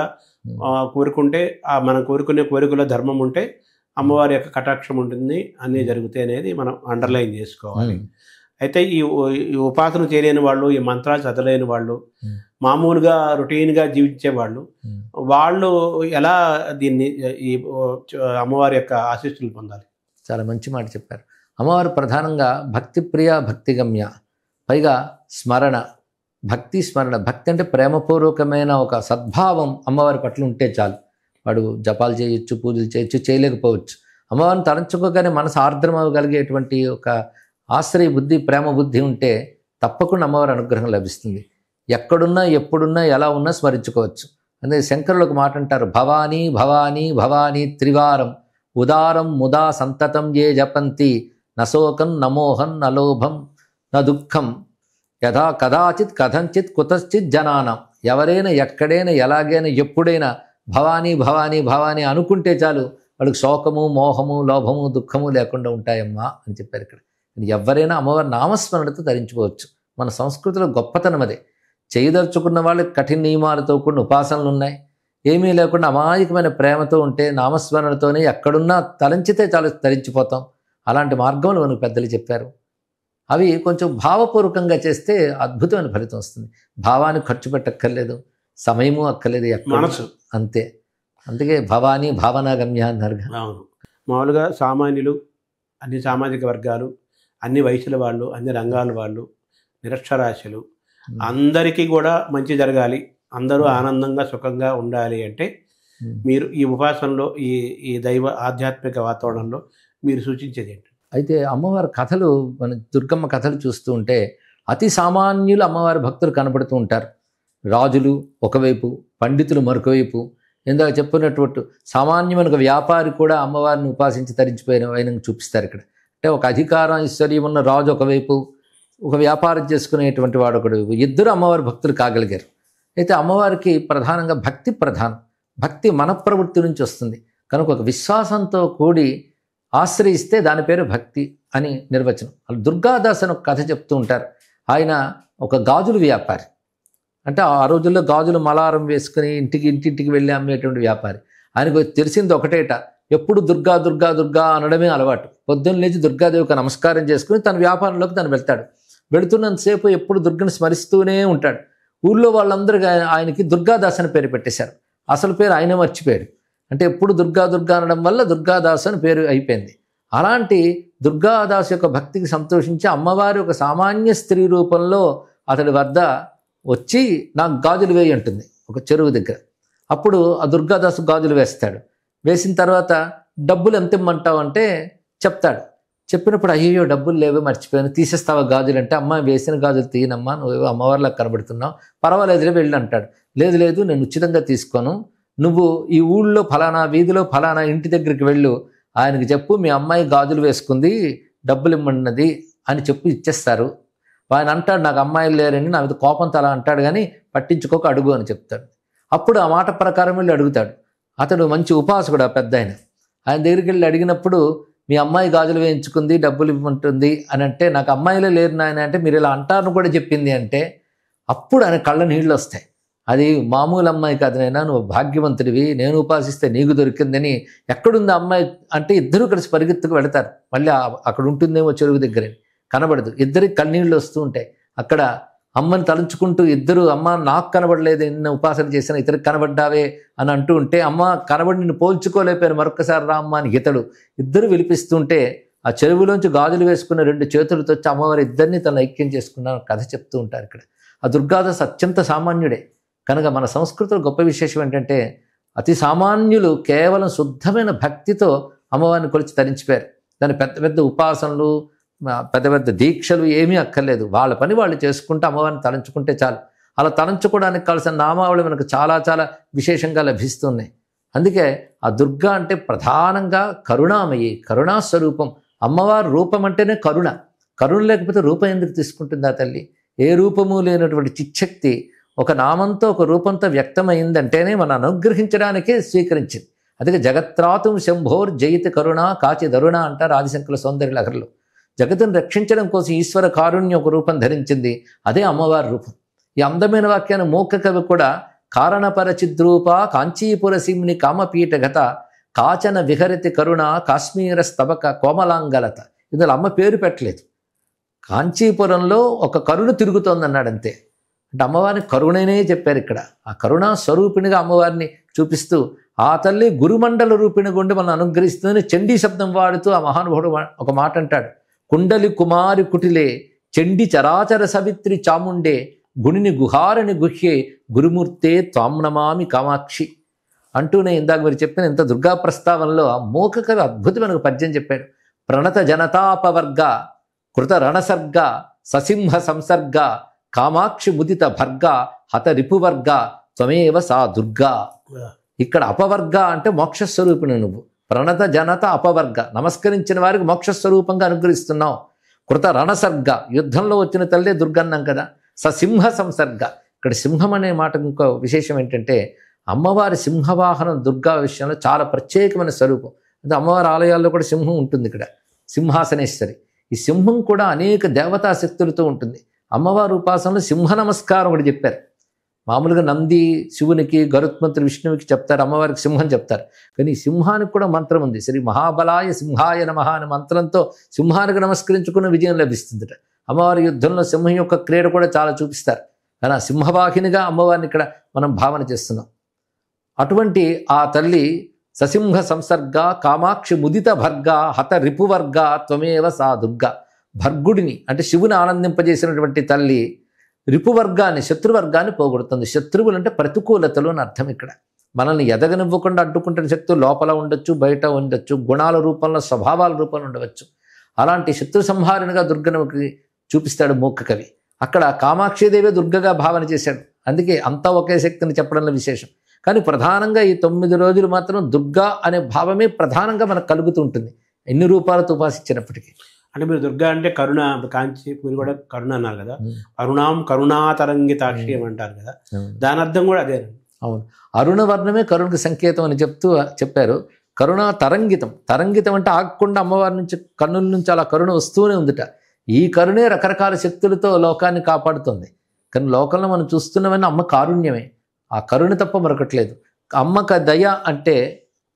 కోరుకుంటే, మనం కోరుకునే కోరికలో ధర్మం ఉంటే అమ్మవారి యొక్క కటాక్షం ఉంటుంది, అన్నీ జరుగుతాయి అనేది మనం అండర్లైన్ చేసుకోవాలి. అయితే ఈ ఉపాసన చేయలేని వాళ్ళు, ఈ మంత్రాలు చదవలేని వాళ్ళు, మామూలుగా రొటీన్గా జీవించే వాళ్ళు ఎలా దీన్ని ఈ అమ్మవారి యొక్క ఆశీస్సులు పొందాలి? చాలా మంచి మాట చెప్పారు. అమ్మవారు ప్రధానంగా భక్తిప్రియ భక్తిగమ్య, పైగా స్మరణ, భక్తి స్మరణ. భక్తి అంటే ప్రేమపూర్వకమైన ఒక సద్భావం అమ్మవారి పట్ల ఉంటే చాలు. వాడు జపాలు చేయొచ్చు, పూజలు చేయొచ్చు, చేయలేకపోవచ్చు. అమ్మవారిని తలంచుకోగానే మనసు ఆర్ద్రమవగలిగేటువంటి ఒక ఆశ్రయ బుద్ధి, ప్రేమ బుద్ధి ఉంటే తప్పకుండా అమ్మవారి అనుగ్రహం లభిస్తుంది. ఎక్కడున్నా ఎప్పుడున్నా ఎలా ఉన్నా స్మరించుకోవచ్చు. అందుకే శంకరులు ఒక మాట అంటారు, భవానీ భవానీ భవానీ త్రివారం ఉదారం ముదా సంతతం ఏ జపంతి నశోకం నమోహం నలోభం న దుఃఖం యథా కదాచిత్ కథంచిత్ కుతశ్చిత్ జనానం. ఎవరైనా ఎక్కడైనా ఎలాగైనా ఎప్పుడైనా భవానీ భవానీ భవానీ అనుకుంటే చాలు, వాళ్ళకి శోకము మోహము లోభము దుఃఖము లేకుండా ఉంటాయమ్మా అని చెప్పారు ఇక్కడ. ఎవరైనా అమ్మవారి నామస్మరణతో ధరించుకోవచ్చు. మన సంస్కృతిలో గొప్పతనం అదే. చేయదలుచుకున్న వాళ్ళకి కఠిన నియమాలతో కూడిన ఉపాసనలు ఉన్నాయి. ఏమీ లేకుండా అమాయకమైన ప్రేమతో ఉంటే నామస్మరణతోనే ఎక్కడున్నా తలంచితే చాలు తరించిపోతాం. అలాంటి మార్గంలో మనకు పెద్దలు చెప్పారు. అవి కొంచెం భావపూర్వకంగా చేస్తే అద్భుతమైన ఫలితం వస్తుంది. భావానికి ఖర్చు పెట్టక్కర్లేదు, సమయము అక్కర్లేదు, మనసు అంతే. అందుకే భవానీ భావనాగమ్య అన్నారు. అవును, మామూలుగా సామాన్యులు, అన్ని సామాజిక వర్గాలు, అన్ని వయసుల వాళ్ళు, అన్ని రంగాల వాళ్ళు, నిరక్షరాస్యులు అందరికీ కూడా మంచి జరగాలి, అందరూ ఆనందంగా సుఖంగా ఉండాలి అంటే మీరు ఈ ఉపాసనలో ఈ దైవ ఆధ్యాత్మిక వాతావరణంలో మీరు సూచించేది ఏంటి? అయితే అమ్మవారి కథలు, మన దుర్గమ్మ కథలు చూస్తూ ఉంటే అతి సామాన్యులు అమ్మవారి భక్తులు కనబడుతూ ఉంటారు. రాజులు ఒకవైపు, పండితులు మరొకవైపు. ఇందాక చెప్పినటువంటి సామాన్యమైన ఒక వ్యాపారి కూడా అమ్మవారిని ఉపాసించి తరించిపోయిన వైనంగా చూపిస్తారు ఇక్కడ. అంటే ఒక అధికారం ఐశ్వర్యం ఉన్న రాజు ఒకవైపు, ఒక వ్యాపారం చేసుకునేటువంటి వాడు ఒకవైపు, ఇద్దరు అమ్మవారి భక్తులు కాగలిగారు. అయితే అమ్మవారికి ప్రధానంగా భక్తి ప్రధానం. భక్తి మన ప్రవృత్తి నుంచి వస్తుంది కనుక ఒక విశ్వాసంతో కూడి ఆశ్రయిస్తే దాని పేరు భక్తి అని నిర్వచనం. దుర్గాదాస్ అని ఒక కథ చెప్తూ ఉంటారు. ఆయన ఒక గాజుల వ్యాపారి. అంటే ఆ రోజుల్లో గాజులు మలారం వేసుకుని ఇంటింటికి వెళ్ళి అమ్మేటువంటి వ్యాపారి. ఆయనకు తెలిసింది ఒకటేట, ఎప్పుడు దుర్గా దుర్గా దుర్గా అనడమే అలవాటు. పొద్దున్న లేచి దుర్గాదేవికి నమస్కారం చేసుకుని తన వ్యాపారంలోకి తను వెళ్తాడు. వెళుతున్నంతసేపు ఎప్పుడు దుర్గను స్మరిస్తూనే ఉంటాడు. ఊళ్ళో వాళ్ళందరూ ఆయనకి దుర్గాదాస్ అని పేరు పెట్టేశారు. అసలు పేరు ఆయన మర్చిపోయాడు. అంటే ఎప్పుడు దుర్గా దుర్గా అనడం వల్ల దుర్గాదాస్ అని పేరు అయిపోయింది. అలాంటి దుర్గాదాస్ యొక్క భక్తికి సంతోషించి అమ్మవారి ఒక సామాన్య స్త్రీ రూపంలో అతడి వద్ద వచ్చి నాకు గాజులు వేయి అంటుంది ఒక చెరువు దగ్గర. అప్పుడు ఆ దుర్గాదాసు గాజులు వేస్తాడు. వేసిన తర్వాత డబ్బులు ఎంత ఇమ్మంటావు అంటే చెప్తాడు. చెప్పినప్పుడు అయ్యో డబ్బులు లేవో మర్చిపోయాను, తీసేస్తావా గాజులు అంటే, అమ్మ వేసిన గాజులు తీయనమ్మా, నువ్వేవో అమ్మవారిలా కనబడుతున్నావు, పర్వాలేదులే వెళ్ళి అంటాడు. లేదు లేదు నేను ఉచితంగా తీసుకోను, నువ్వు ఈ ఊళ్ళో ఫలానా వీధిలో ఫలానా ఇంటి దగ్గరికి వెళ్ళు, ఆయనకి చెప్పు మీ అమ్మాయి గాజులు వేసుకుంది డబ్బులు ఇమ్మన్నది అని చెప్పి ఇచ్చేస్తారు. ఆయన అంటాడు నాకు అమ్మాయిలు లేరని, నా మీద కోపంతో అలా అంటాడు కానీ పట్టించుకోక అడుగు అని చెప్తాడు. అప్పుడు ఆ మాట ప్రకారం వెళ్ళి అడుగుతాడు. అతడు మంచి ఉపాసకుడు, ఆ పెద్ద ఆయన దగ్గరికి వెళ్ళి అడిగినప్పుడు మీ అమ్మాయి గాజులు వేయించుకుంది డబ్బులు ఇవ్వమంటుంది అని అంటే, నాకు అమ్మాయిలే లేరు నాయన అంటే, మీరు ఇలా అంటారని కూడా చెప్పింది అంటే, అప్పుడు ఆయన కళ్ళ నీళ్ళు వస్తాయి. అది మామూలు అమ్మాయి కాదు నైనా, నువ్వు భాగ్యవంతుడివి, నేను ఉపాసిస్తే నీకు దొరికిందని. ఎక్కడుంది అమ్మాయి అంటే ఇద్దరూ కలిసి పరిగెత్తుకు వెళతారు. మళ్ళీ అక్కడ ఉంటుందేమో చెరువు దగ్గర, కనబడదు. ఇద్దరికి కన్నీళ్ళు వస్తూ ఉంటాయి. అక్కడ అమ్మని తలుచుకుంటూ ఇద్దరు, అమ్మ నాకు కనబడలేదు, నిన్న ఉపాసన చేసిన ఇతరికి కనబడ్డావే అని అంటూ ఉంటే, అమ్మ కనబడి నిన్ను పోల్చుకోలేకపోయాను మరొకసారి రా అమ్మ అని ఇతడు. ఇద్దరు విలిపిస్తుంటే ఆ చెరువులోంచి గాజులు వేసుకున్న రెండు చేతులతో వచ్చి అమ్మవారి ఇద్దరిని తను ఐక్యం చేసుకున్న కథ చెప్తూ ఉంటారు ఇక్కడ. ఆ దుర్గాదాస్ అత్యంత సామాన్యుడే. కనుక మన సంస్కృతిలో గొప్ప విశేషం ఏంటంటే అతి సామాన్యులు కేవలం శుద్ధమైన భక్తితో అమ్మవారిని కొలిచి తరించిపోయారు. దాని పెద్ద పెద్ద ఉపాసనలు, పెద్ద పెద్ద దీక్షలు ఏమీ అక్కర్లేదు. వాళ్ళ పని వాళ్ళు చేసుకుంటే అమ్మవారిని తలంచుకుంటే చాలు. అలా తలంచుకోవడానికి కావాల్సిన నామావళి మనకు చాలా చాలా విశేషంగా లభిస్తున్నాయి. అందుకే ఆ దుర్గా అంటే ప్రధానంగా కరుణామయి, కరుణాస్వరూపం. అమ్మవారి రూపం అంటేనే కరుణ. కరుణ లేకపోతే రూపం ఎందుకు తీసుకుంటుందా తల్లి? ఏ రూపము లేనటువంటి చిచ్చక్తి ఒక నామంతో ఒక రూపంతో వ్యక్తమైందంటేనే మనం అనుగ్రహించడానికే స్వీకరించింది. అందుకే జగత్రాతుం శంభోర్ జయిత కరుణ కాచి దరుణ అంటారు ఆదిశంకర సౌందర్య లహరిలో. జగత్తును రక్షించడం కోసం ఈశ్వర కారుణ్యం ఒక రూపం ధరించింది, అదే అమ్మవారి రూపం. ఈ అందమైన వాక్యాన్ని మూక కవి కూడా కారణపరచిద్రూప కాంచీపుర సిమ్ని కామపీఠగత కాచన విహరితి కరుణ కాశ్మీర స్తబక కోమలాంగలత. ఇందులో అమ్మ పేరు పెట్టలేదు. కాంచీపురంలో ఒక కరుణ తిరుగుతోంది అన్నాడు అంతే. అంటే అమ్మవారిని కరుణనే చెప్పారు ఇక్కడ. ఆ కరుణా స్వరూపిణిగా అమ్మవారిని చూపిస్తూ ఆ తల్లి గురుమండల రూపిణి గుండి మనం అనుగ్రహిస్తుందని చండీ శబ్దం వాడుతూ ఆ మహానుభావుడు ఒక మాట అంటాడు. కుండలి కుమారి కుటిలే చండి చరాచర సవిత్రి చాముండే గుణిని గుహారని గుహ్యే గురుమూర్తే త్వాంనమామి కామాక్షి అంటూనే ఇందాక మీరు చెప్పిన ఇంత దుర్గా ప్రస్తావనలో ఆ మూక కవి అద్భుతమైన ఒక పద్యం చెప్పాడు. ప్రణత జనతాపవర్గ కృత రణసర్గ ససింహ సంసర్గ కామాక్షి ముదిత భర్గ హత రిపువర్గ త్వమేవ సా దుర్గా. ఇక్కడ అపవర్గ అంటే మోక్షస్వరూపిణి నువ్వు. ప్రణత జనత అపవర్గ, నమస్కరించిన వారికి మోక్షస్వరూపంగా అనుగ్రహిస్తున్నావు. కృత రణసర్గ, యుద్ధంలో వచ్చిన తల్లే దుర్గన్నాం కదా. ససింహ సంసర్గ, ఇక్కడ సింహం అనే మాటకు ఇంకో విశేషం ఏంటంటే అమ్మవారి సింహవాహనం దుర్గా విషయంలో చాలా ప్రత్యేకమైన స్వరూపం. అంటే అమ్మవారి ఆలయాల్లో కూడా సింహం ఉంటుంది. ఇక్కడ సింహాసనేశ్వరి. ఈ సింహం కూడా అనేక దేవతా శక్తులతో ఉంటుంది. అమ్మవారి ఉపాసనలో సింహ నమస్కారం ఒకటి చెప్పారు. మామూలుగా నంది శివునికి, గరుత్మంతుడు విష్ణువుకి చెప్తారు, అమ్మవారికి సింహం చెప్తారు. కానీ ఈ సింహానికి కూడా మంత్రం ఉంది. శ్రీ మహాబలాయ సింహాయ నమః అనే మంత్రంతో సింహానికి నమస్కరించుకున్న విజయం లభిస్తుందట. అమ్మవారి యుద్ధంలో సింహం యొక్క క్రీడ కూడా చాలా చూపిస్తారు. కానీ ఆ సింహవాహినిగా అమ్మవారిని ఇక్కడ మనం భావన చేస్తున్నాం. అటువంటి ఆ తల్లి ససింహ సంసర్గ కామాక్షి ముదిత భర్గ హత రిపువర్గ త్వమేవ సా దుర్గా. భర్గుడిని అంటే శివుని ఆనందింపజేసినటువంటి తల్లి రిపువర్గాన్ని, శత్రువర్గాన్ని పోగొడుతుంది. శత్రువులు అంటే ప్రతికూలతలు అని అర్థం. ఇక్కడ మనల్ని ఎదగనివ్వకుండా అడ్డుకుంటున్న శక్తులు లోపల ఉండొచ్చు, బయట ఉండొచ్చు, గుణాల రూపంలో, స్వభావాల రూపంలో ఉండవచ్చు. అలాంటి శత్రు సంహారణగా దుర్గనకి చూపిస్తాడు మూక కవి. అక్కడ కామాక్షిదేవి దుర్గగా భావన చేశాడు. అందుకే అంతా ఒకే శక్తిని చెప్పడంలో విశేషం. కానీ ప్రధానంగా ఈ 9 రోజులు మాత్రం దుర్గా అనే భావమే ప్రధానంగా మనకు కలుగుతూ ఉంటుంది, ఎన్ని రూపాలతో ఉపాసించినప్పటికీ. అంటే మీరు దుర్గా అంటే కరుణ, కాంచి మీరు కూడా కరుణ అన్నారు కదా, కరుణాం కరుణాతరంగితాక్షి అంటారు కదా, దాని అర్థం కూడా అదే. అవును, అరుణవర్ణమే కరుణకు సంకేతం అని చెప్పారు. కరుణా తరంగితం, తరంగితం అంటే ఆగకుండా అమ్మవారి నుంచి కన్నుల నుంచి అలా కరుణ వస్తూనే ఉందిట. ఈ కరుణే రకరకాల శక్తులతో లోకాన్ని కాపాడుతుంది. కానీ లోకంలో మనం చూస్తున్నవన్నీ అమ్మ కారుణ్యమే, ఆ కరుణ తప్ప మరొకట్లేదు. అమ్మక దయ అంటే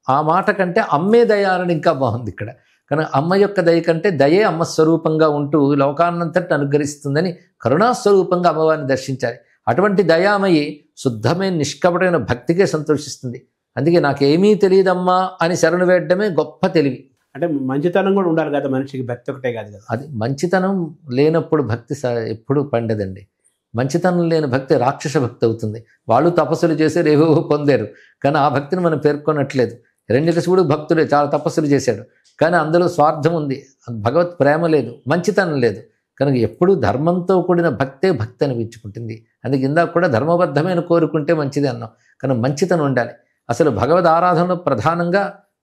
ఆ మాట కంటే అమ్మే దయ అని ఇంకా బాగుంది ఇక్కడ. కానీ అమ్మ యొక్క దయ కంటే దయే అమ్మ స్వరూపంగా ఉంటూ లోకాన్నంతటి అనుగ్రహిస్తుందని కరుణాస్వరూపంగా అమ్మవారిని దర్శించాలి. అటువంటి దయామయి శుద్ధమైన నిష్కపటమైన భక్తికే సంతోషిస్తుంది. అందుకే నాకేమీ తెలియదమ్మా అని శరణు వేయడమే గొప్ప తెలివి. అంటే మంచితనం కూడా ఉండాలి కదా మనిషికి, భక్తి ఒకటే కాదు కదా. అది మంచితనం లేనప్పుడు భక్తి ఎప్పుడూ పండదండి. మంచితనం లేని భక్తి రాక్షస భక్తి అవుతుంది. వాళ్ళు తపస్సులు చేశారు, ఏవో పొందారు, కానీ ఆ భక్తిని మనం పేర్కొనట్లేదు. హిరణ్యకశిపుడు భక్తుడే, చాలా తపస్సులు చేశాడు, కానీ అందులో స్వార్థం ఉంది, భగవత్ ప్రేమ లేదు, మంచితనం లేదు. కనుక ఎప్పుడూ ధర్మంతో కూడిన భక్తే భక్తి అనిపించుకుంటుంది. అందుకే ఇందాక కూడా ధర్మబద్ధమైన కోరుకుంటే మంచిది అన్నాం. కానీ మంచితనం ఉండాలి. అసలు భగవద్ ఆరాధనలో ప్రధానంగా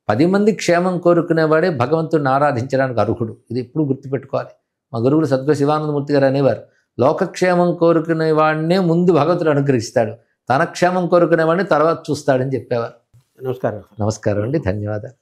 10 మంది క్షేమం కోరుకునేవాడే భగవంతుడిని ఆరాధించడానికి అర్హుడు. ఇది ఎప్పుడు గుర్తుపెట్టుకోవాలి. మా గురువులు సద్గురు శివానందమూర్తి గారు అనేవారు, లోకక్షేమం కోరుకునేవాడినే ముందు భగవంతుడు అనుగ్రహిస్తాడు, తన క్షేమం కోరుకునేవాడిని తర్వాత చూస్తాడని చెప్పేవారు. నమస్కారం. నమస్కారం అండి, ధన్యవాదాలు.